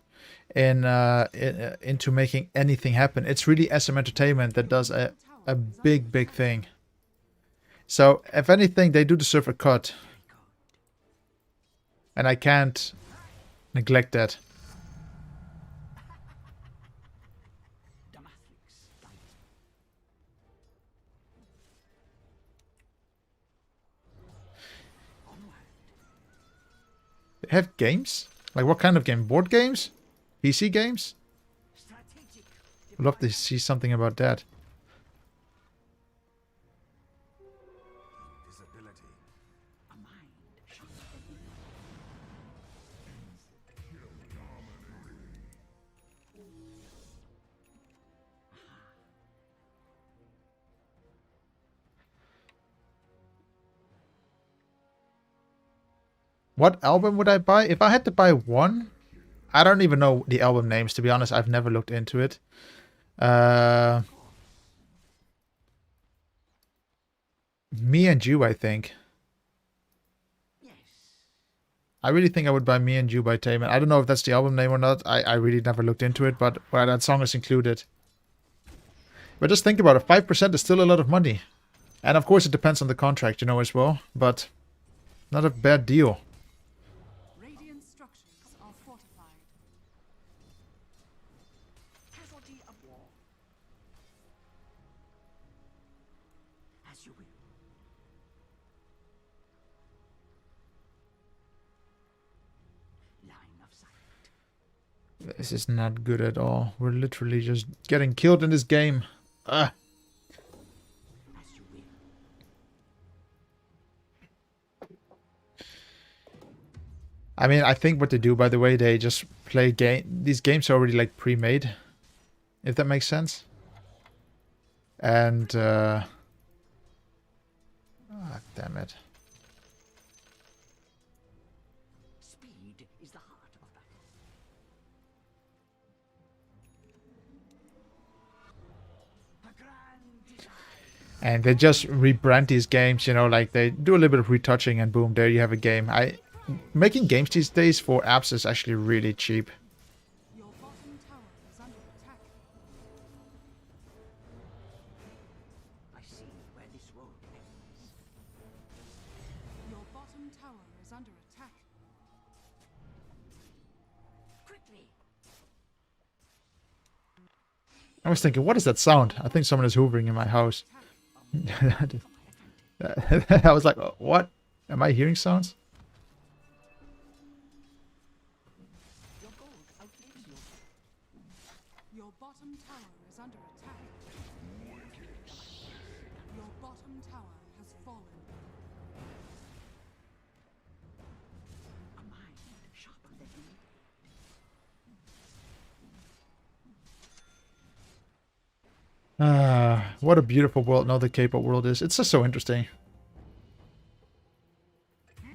making anything happen. It's really SM Entertainment that does a big thing. So, if anything, they do deserve a cut. And I can't neglect that. They have games? Like what kind of game? Board games? PC games? I'd love to see something about that. Invisibility. What album would I buy? If I had to buy one, I don't even know the album names, to be honest. I've never looked into it. Me and You, I think. I really think I would buy Me and You by Taman. I don't know if that's the album name or not. I really never looked into it, but well, that song is included. But just think about it. 5% is still a lot of money. And of course it depends on the contract, as well. But not a bad deal. Radiant structures are fortified. Casualty of war. As you will. Line of sight. This is not good at all. We're literally just getting killed in this game. Ugh. As you will. I mean, I think what they do, by the way, they just play these games are already like pre-made, if that makes sense. And damn it. Speed is the heart of battle. A grand design. And they just rebrand these games, like they do a little bit of retouching and boom, there you have a game. Making games these days for apps is actually really cheap. Your bottom tower is under attack. I see where this road ends. Your bottom tower is under attack. Quickly. I was thinking, what is that sound? I think someone is hoovering in my house. I was like, what? Am I hearing sounds? Your gold outlives you. Your bottom tower is under attack. Your bottom tower has fallen. A mind sharper than you. What a beautiful world. No, the K-pop world is. It's just so interesting. I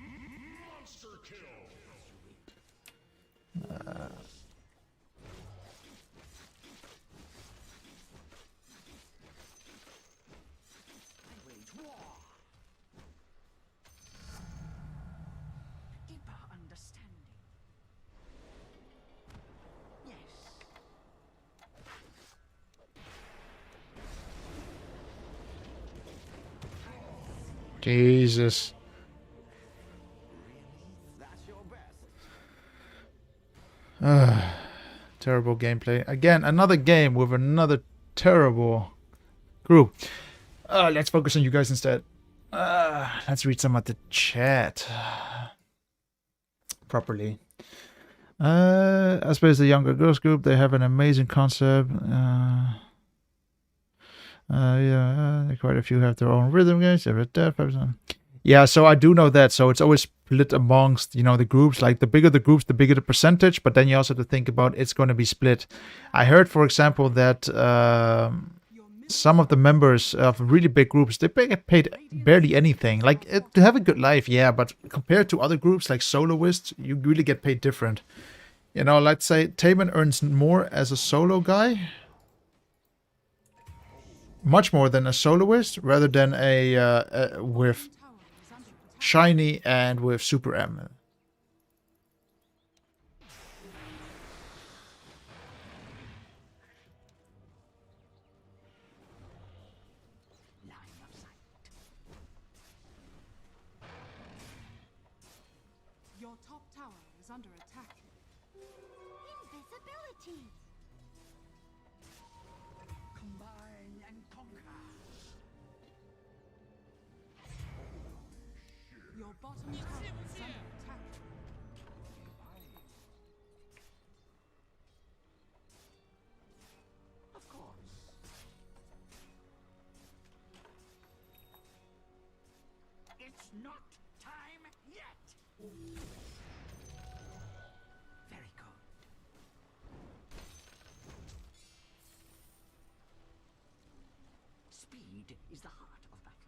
wage war. Deeper understanding. Yes. Jesus. Terrible gameplay. Again, another game with another terrible group. Let's focus on you guys instead. Let's read some of the chat properly. I suppose the younger girls group, they have an amazing concept. Yeah, quite a few have their own rhythm games. Yeah, so I do know that. So it's always split amongst, the groups. Like the bigger the groups, the bigger the percentage. But then you also have to think about it's going to be split. I heard, for example, that some of the members of really big groups, they get paid barely anything. Like to have a good life, yeah. But compared to other groups like soloists, you really get paid different. You know, let's say Taman earns more as a solo guy. Much more than a soloist, rather than with Tower is under attack. Shiny and with Super M. Line of sight. Your top tower is under attack. Invisibility. Combine and conquer. Your bottom tower is under attack. Of course. It's not time yet. Very good. Speed is the heart of battle.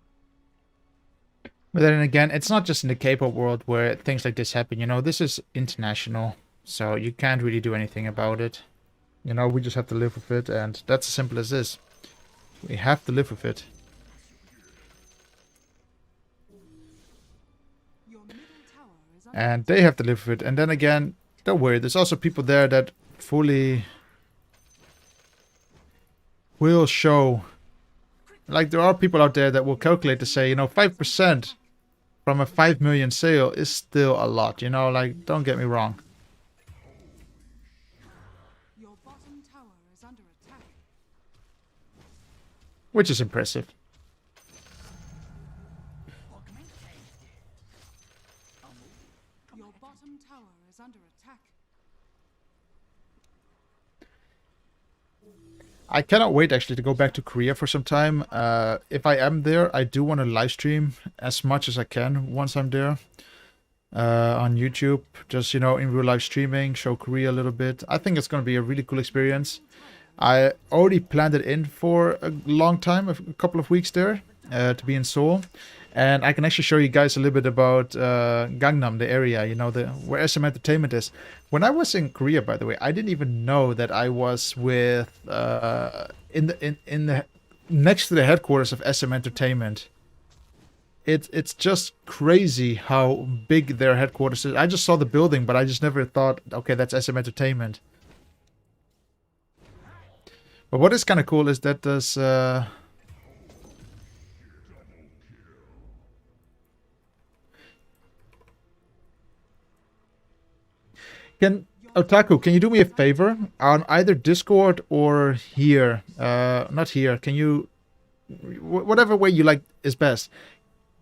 But then again, it's not just in the K-pop world where things like this happen. You know, this is international, so you can't really do anything about it. You know, we just have to live with it, and that's as simple as this. We have to live with it. Your middle tower is under And they have to live with it. And then again, don't worry, there's also people there that fully will show. Like, there are people out there that will calculate to say, you know, 5% from a 5 million sale is still a lot. You know, like, don't get me wrong. Your bottom tower is under attack. Which is impressive. Your bottom tower is under attack. I cannot wait actually to go back to Korea for some time. If I am there, I do want to live stream as much as I can once I'm there on YouTube. Just, you know, in real life streaming, show Korea a little bit. I think it's going to be a really cool experience. I already planned it in for a long time, a couple of weeks there, to be in Seoul. And I can actually show you guys a little bit about Gangnam, the area, you know, where SMentertainment is. When I was in Korea, by the way, I didn't even know that I was with in the next to the headquarters of SMentertainment. It's just crazy how big their headquarters is. I just saw the building, but I just never thought, okay, that's SMentertainment. But what is kind of cool is that there's Otaku, can you do me a favor? On either Discord or here. Not here. Can you... Whatever way you like is best.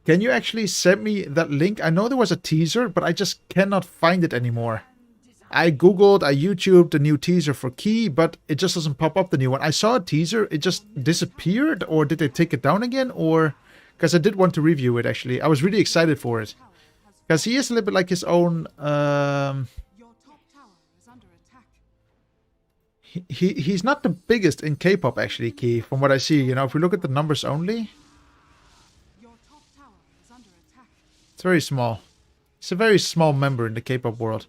Can you actually send me that link? I know there was a teaser, but I just cannot find it anymore. I googled, I YouTubed the new teaser for Key, but it just doesn't pop up the new one. I saw a teaser, it just disappeared, or did they take it down again? Or... Because I did want to review it, actually. I was really excited for it. Because he is a little bit like his own... Your top tower is under attack. He's not the biggest in K-pop, actually, Key, from what I see. You know, if we look at the numbers only, Your top tower is under attack. it's very small. He's a very small member in the K-pop world.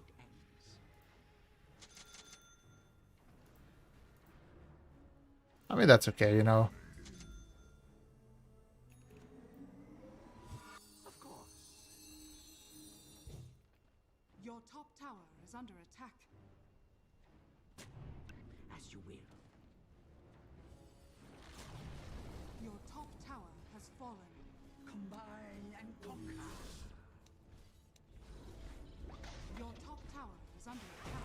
I mean, that's okay, you know. Of course. Your top tower is under attack. As you will. Your top tower has fallen. Combine and conquer. Your top tower is under attack.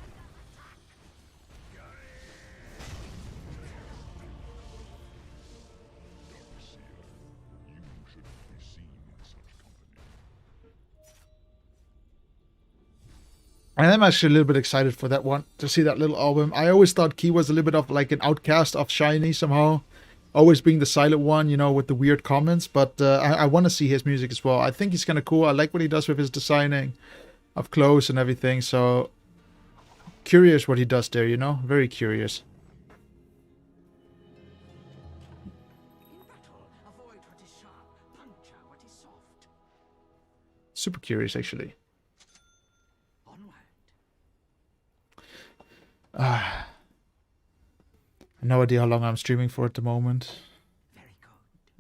And I'm actually a little bit excited for that one, to see that little album. I always thought Key was a little bit of like an outcast of Shiny somehow. Always being the silent one, you know, with the weird comments. But I want to see his music as well. I think he's kind of cool. I like what he does with his designing of clothes and everything. So, curious what he does there, you know? Very curious. In battle, avoid what is sharp, puncture what is soft. Super curious, actually. Onward. No idea how long I'm streaming for at the moment. Very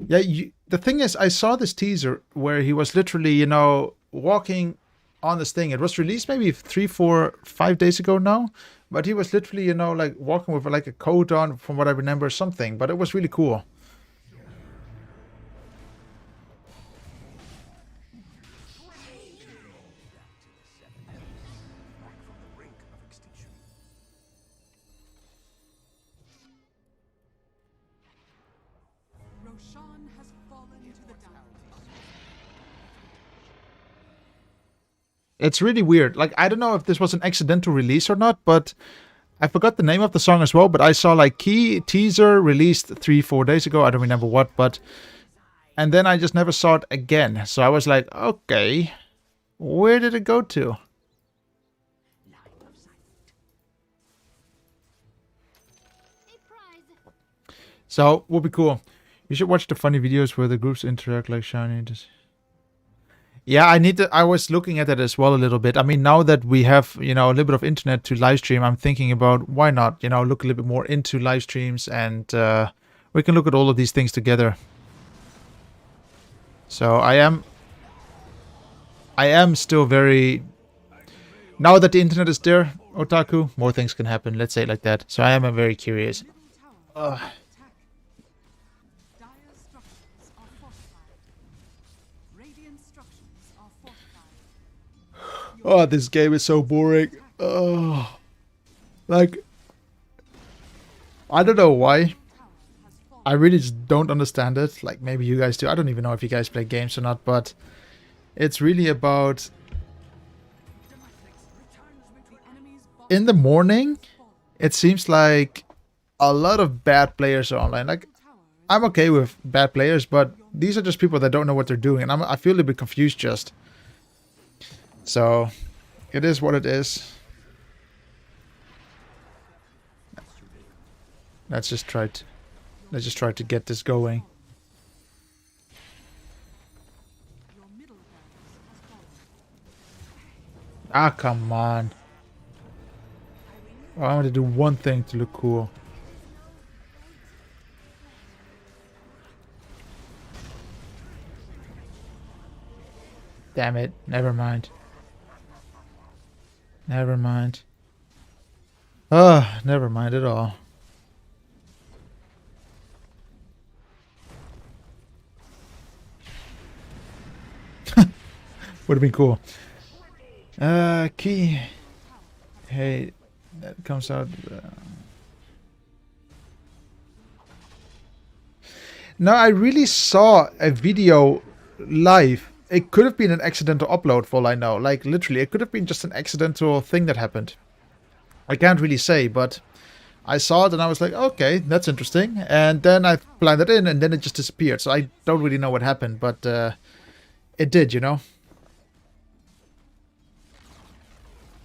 good. Yeah, the thing is, I saw this teaser where he was literally, you know, walking on this thing. It was released maybe 3, 4, 5 days ago now, but he was literally, you know, like walking with like a coat on, from what I remember, something. But it was really cool. Back from the brink of extinction. Roshan has fallen to the dark. It's really weird. Like, I don't know if this was an accidental release or not, but I forgot the name of the song as well. But I saw like key teaser released 3, 4 days ago. I don't remember what, but and then I just never saw it again. So I was like, okay, where did it go to? Line of sight. So would be cool. You should watch the funny videos where the groups interact like Shiny. Yeah, I need to. I was looking at it as well a little bit. I mean, now that we have, you know, a little bit of internet to live stream, I'm thinking about why not, you know, look a little bit more into live streams, and we can look at all of these things together. So I am still very. Now that the internet is there, Otaku, more things can happen. Let's say it like that. So I am very curious. Middle tower is under attack. Dire structures are fortified. Radiant structures are fortified. Oh, this game is so boring. Oh, like, I don't know why. Tower has fallen. I really just don't understand it. Like, maybe you guys do. I don't even know if you guys play games or not, but it's really about The enemy's bottom in the morning. has fallen. It seems like a lot of bad players are online. Like, Tower is I'm okay with bad players, but these are just people that don't know what they're doing, and I feel a little bit confused just. So, it is what it is. Let's just try to get this going. your middle barracks has fallen. Ah, come on. Oh, I want to do one thing to look cool. Damn it. Never mind. Never mind. Never mind at all. Would have been cool. Key. Hey, that comes out. No, I really saw a video live. It could have been an accidental upload for all I know. Like, literally, it could have been just an accidental thing that happened. I can't really say, but I saw it and I was like, okay, that's interesting. And then I planned it in and then it just disappeared. So I don't really know what happened, but it did, you know?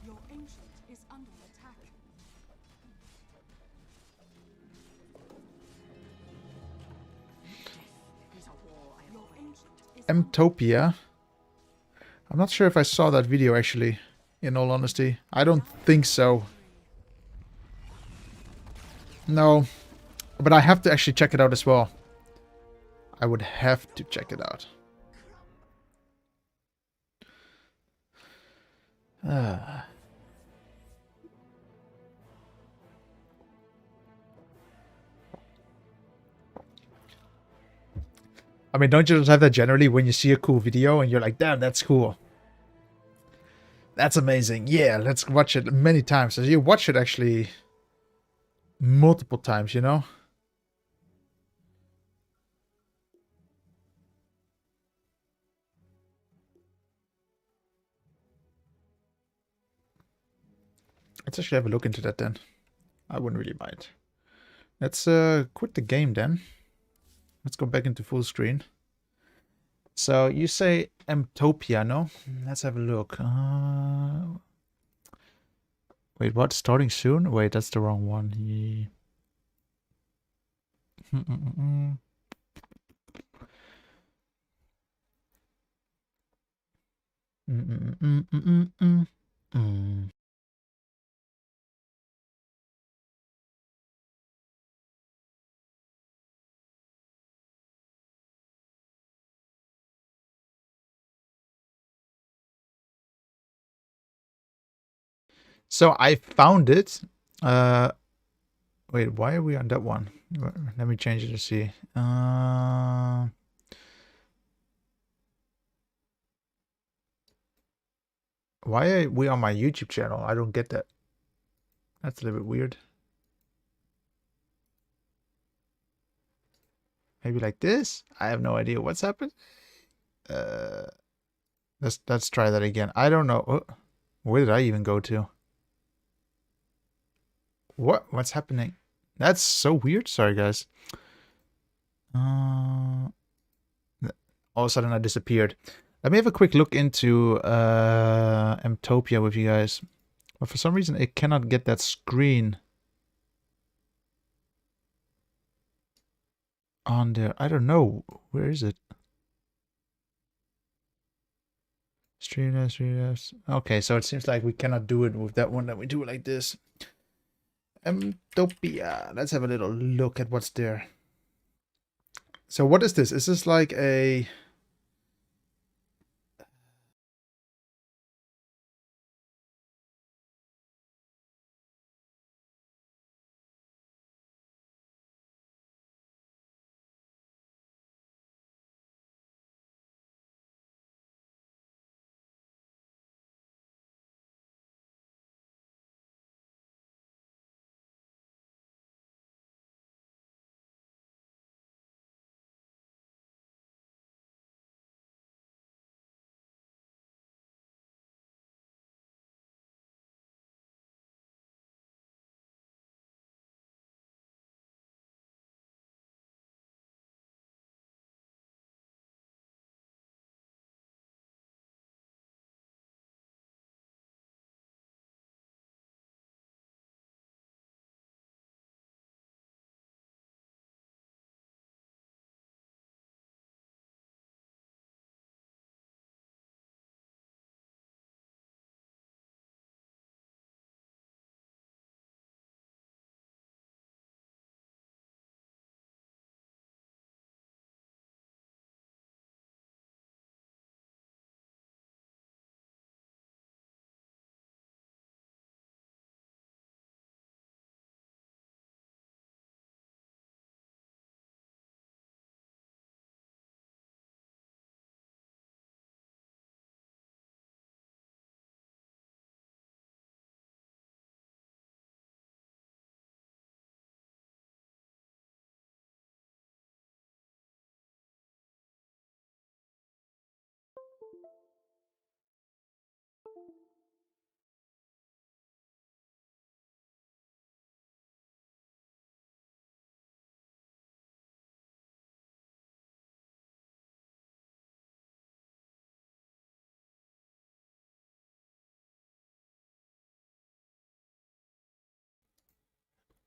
Your ancient is under attack. Is a war I am Your afraid. ancient is under Mtopia. I'm not sure if I saw that video actually, in all honesty. I don't think so. No. But I have to actually check it out as well. I would have to check it out. I mean, don't you just have that generally when you see a cool video and you're like, damn, that's cool. That's amazing. Yeah, let's watch it many times. So you watch it actually multiple times, you know? Let's actually have a look into that then. I wouldn't really mind. Let's quit the game then. Let's go back into full screen. So you say Mtopia, no? Let's have a look. Wait, what? Starting soon? Wait, that's the wrong one. Yeah. So I found it. Wait, why are we on that one? Let me change it to see. Why are we on my YouTube channel? I don't get that. That's a little bit weird. Maybe like this? I have no idea what's happened. Let's try that again. I don't know. Oh, where did I even go to? What's happening? That's so weird. Sorry, guys. All of a sudden I disappeared. Let me have a quick look into Mtopia with you guys. But for some reason it cannot get that screen on there. I don't know. Where is it? Streamlabs. Okay, so it seems like we cannot do it with that one, that we do it like this. Mtopia. Let's have a little look at what's there. So what is this? Is this like a...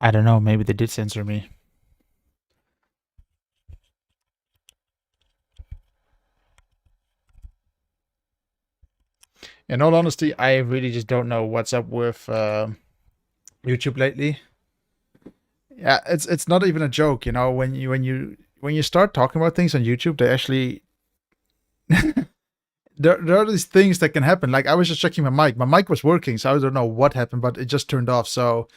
I don't know, maybe they did censor me. In all honesty, I really just don't know what's up with YouTube lately. Yeah, it's not even a joke, you know. When you start talking about things on YouTube, they actually there are these things that can happen. Like I was just checking my mic. My mic was working, so I don't know what happened, but it just turned off. So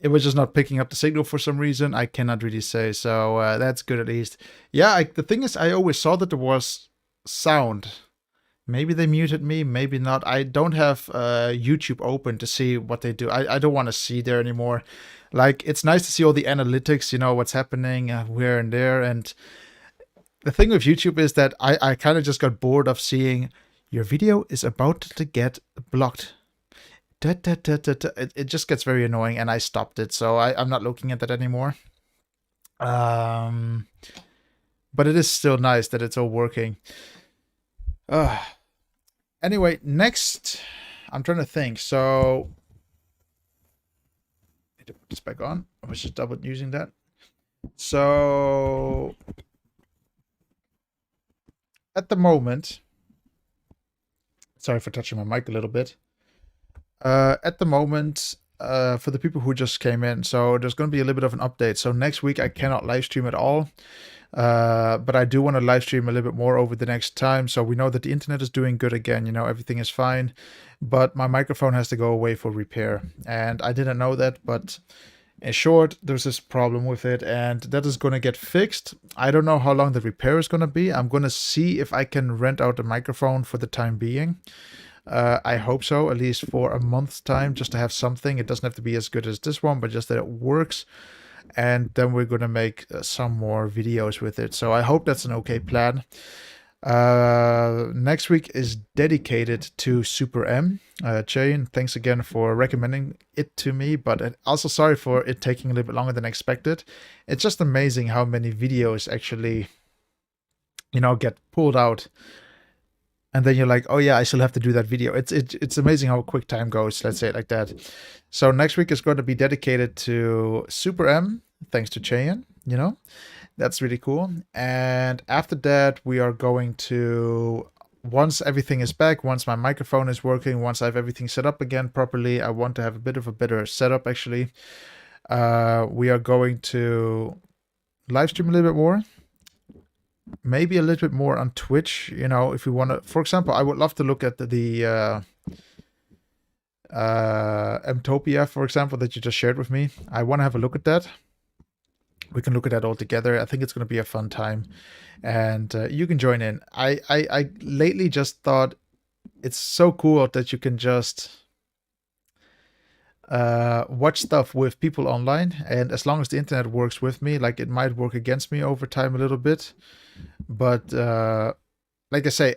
it was just not picking up the signal for some reason. I cannot really say. So that's good at least. Yeah, the thing is, I always saw that there was sound. Maybe they muted me, maybe not. I don't have YouTube open to see what they do. I don't want to see there anymore. Like, it's nice to see all the analytics, you know, what's happening here and there. And the thing with YouTube is that I kind of just got bored of seeing your video is about to get blocked. It just gets very annoying, and I stopped it. So I'm not looking at that anymore. But it is still nice that it's all working. Anyway, next, I'm trying to think. So, need to put this back on. I was just double using that. So, at the moment, sorry for touching my mic a little bit. At the moment, for the people who just came in, so there's going to be a little bit of an update. So next week I cannot live stream at all. But I do want to live stream a little bit more over the next time. So we know that the internet is doing good again. You know, everything is fine. But my microphone has to go away for repair. And I didn't know that, but in short, there's this problem with it, and that is going to get fixed. I don't know how long the repair is going to be. I'm going to see if I can rent out the microphone for the time being. I hope so, at least for a month's time, just to have something. It doesn't have to be as good as this one, but just that it works. And then we're going to make some more videos with it. So I hope that's an okay plan. Next week is dedicated to Super M. Jane, thanks again for recommending it to me, but also sorry for it taking a little bit longer than expected. It's just amazing how many videos actually, you know, get pulled out. And then you're like, oh yeah, I still have to do that video. It's amazing how quick time goes, let's say it like that. So next week is going to be dedicated to Super M, thanks to Cheyenne, you know. That's really cool. And after that, we are going to, once everything is back, once my microphone is working, once I have everything set up again properly, I want to have a bit of a better setup actually. We are going to live stream a little bit more. Maybe a little bit more on Twitch, you know, if we want to. For example, I would love to look at the Mtopia, for example, that you just shared with me. I want to have a look at that. We can look at that all together. I think it's going to be a fun time, and you can join in. I lately just thought it's so cool that you can just watch stuff with people online, and as long as the internet works with me, like it might work against me over time a little bit, but like I say,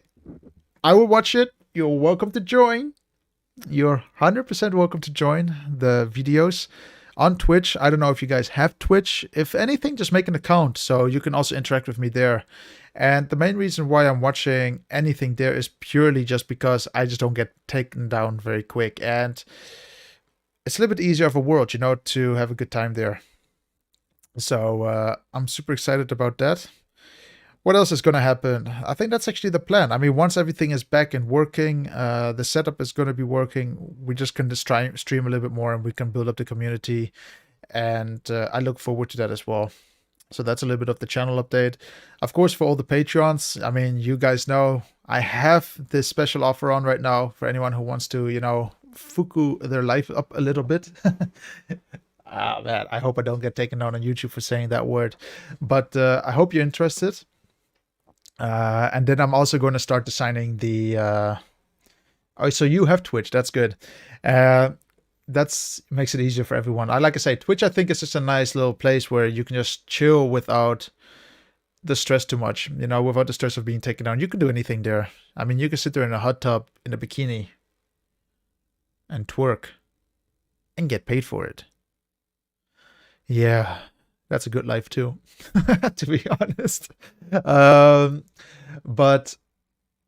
I will watch it. You're welcome to join. You're 100% welcome to join the videos on Twitch. I don't know if you guys have Twitch. If anything, just make an account so you can also interact with me there. And the main reason why I'm watching anything there is purely just because I just don't get taken down very quick, and it's a little bit easier of a world, you know, to have a good time there. So I'm super excited about that. What else is going to happen? I think that's actually the plan. I mean, once everything is back and working, the setup is going to be working. We just can just try stream a little bit more, and we can build up the community. And I look forward to that as well. So that's a little bit of the channel update. Of course, for all the Patreons, I mean, you guys know I have this special offer on right now for anyone who wants to, you know, fuku their life up a little bit. Ah, man, I hope I don't get taken down on YouTube for saying that word. But I hope you're interested. And then I'm also going to start designing the... Oh, so you have Twitch. That's good. That's makes it easier for everyone. Like I say, Twitch, I think, is just a nice little place where you can just chill without the stress too much. You know, without the stress of being taken down. You can do anything there. I mean, you can sit there in a hot tub, in a bikini, and twerk, and get paid for it. Yeah, that's a good life too, to be honest. But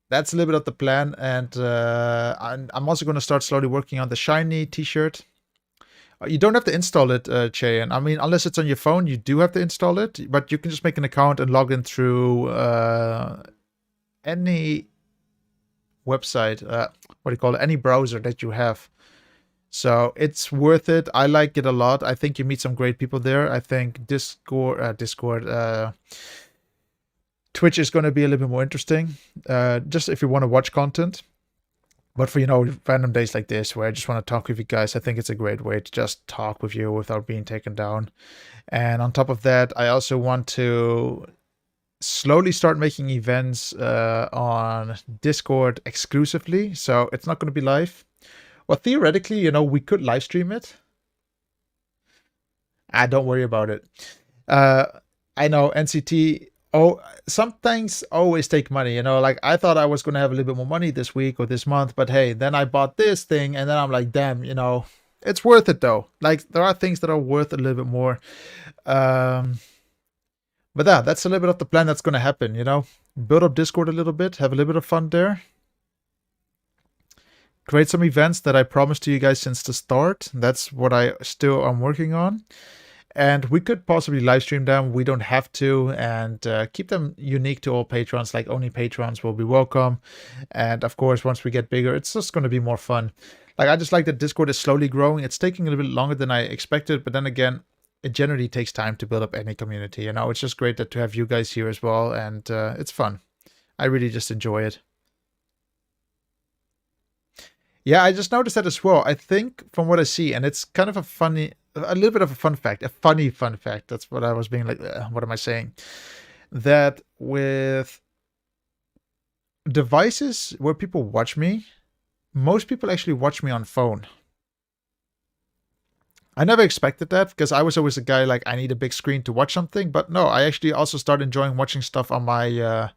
that's a little bit of the plan, and I'm also going to start slowly working on the shiny t-shirt. You don't have to install it, Cheyenne. I mean, unless it's on your phone, you do have to install it, but you can just make an account and log in through any website, what do you call it, any browser that you have. So it's worth it. I like it a lot. I think you meet some great people there. I think Twitch is going to be a little bit more interesting, just if you want to watch content. But for, you know, random days like this where I just want to talk with you guys, I think it's a great way to just talk with you without being taken down. And on top of that, I also want to slowly start making events on Discord exclusively. So it's not going to be live. Well, theoretically, you know, we could live stream it. Don't worry about it. I know NCT... Oh, some things always take money, you know, like I thought I was going to have a little bit more money this week or this month, but hey, then I bought this thing and then I'm like, damn, you know, it's worth it though. Like there are things that are worth a little bit more. But yeah, that's a little bit of the plan that's going to happen, you know, build up Discord a little bit, have a little bit of fun there. Create some events that I promised to you guys since the start. That's what I still am working on. And we could possibly live stream them. We don't have to. And keep them unique to all patrons. Like only patrons will be welcome. And of course, once we get bigger, it's just going to be more fun. Like I just like that Discord is slowly growing. It's taking a little bit longer than I expected. But then again, it generally takes time to build up any community. You know, it's just great that to have you guys here as well, and it's fun. I really just enjoy it. Yeah, I just noticed that as well. I think from what I see, and it's kind of a little bit of a fun fact, a funny fun fact. That's what I was being like, what am I saying? That with devices where people watch me, most people actually watch me on phone. I never expected that because I was always a guy like I need a big screen to watch something, but no, I actually also started enjoying watching stuff on my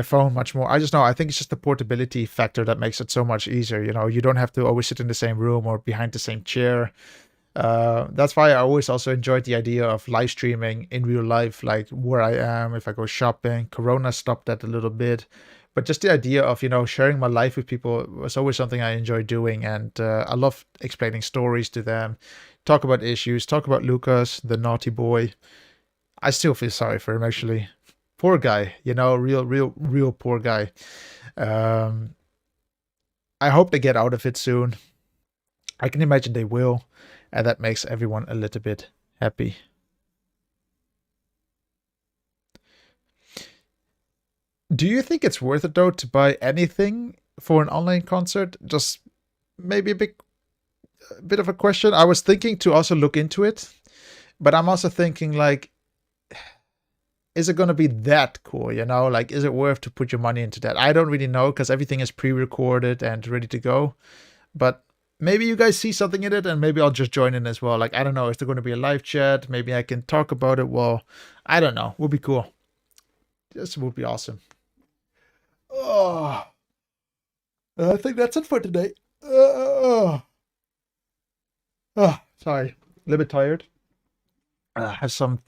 phone much more. I just know, I think it's just the portability factor that makes it so much easier. You know, you don't have to always sit in the same room or behind the same chair. That's why I always also enjoyed the idea of live streaming in real life, like where I am, if I go shopping. Corona stopped that a little bit. But just the idea of, you know, sharing my life with people was always something I enjoyed doing. And I love explaining stories to them, talk about issues, talk about Lucas, the naughty boy. I still feel sorry for him, actually. Poor guy, you know, real poor guy. I hope they get out of it soon. I can imagine they will. And that makes everyone a little bit happy. Do you think it's worth it, though, to buy anything for an online concert? Just maybe a bit of a question. I was thinking to also look into it, but I'm also thinking, like, is it going to be that cool, you know? Like, is it worth to put your money into that? I don't really know because everything is pre-recorded and ready to go. But maybe you guys see something in it and maybe I'll just join in as well. Like, I don't know, is there going to be a live chat? Maybe I can talk about it. Well, I don't know. Would be cool. This would be awesome. Oh, I think that's it for today. Sorry. A little bit tired. Have some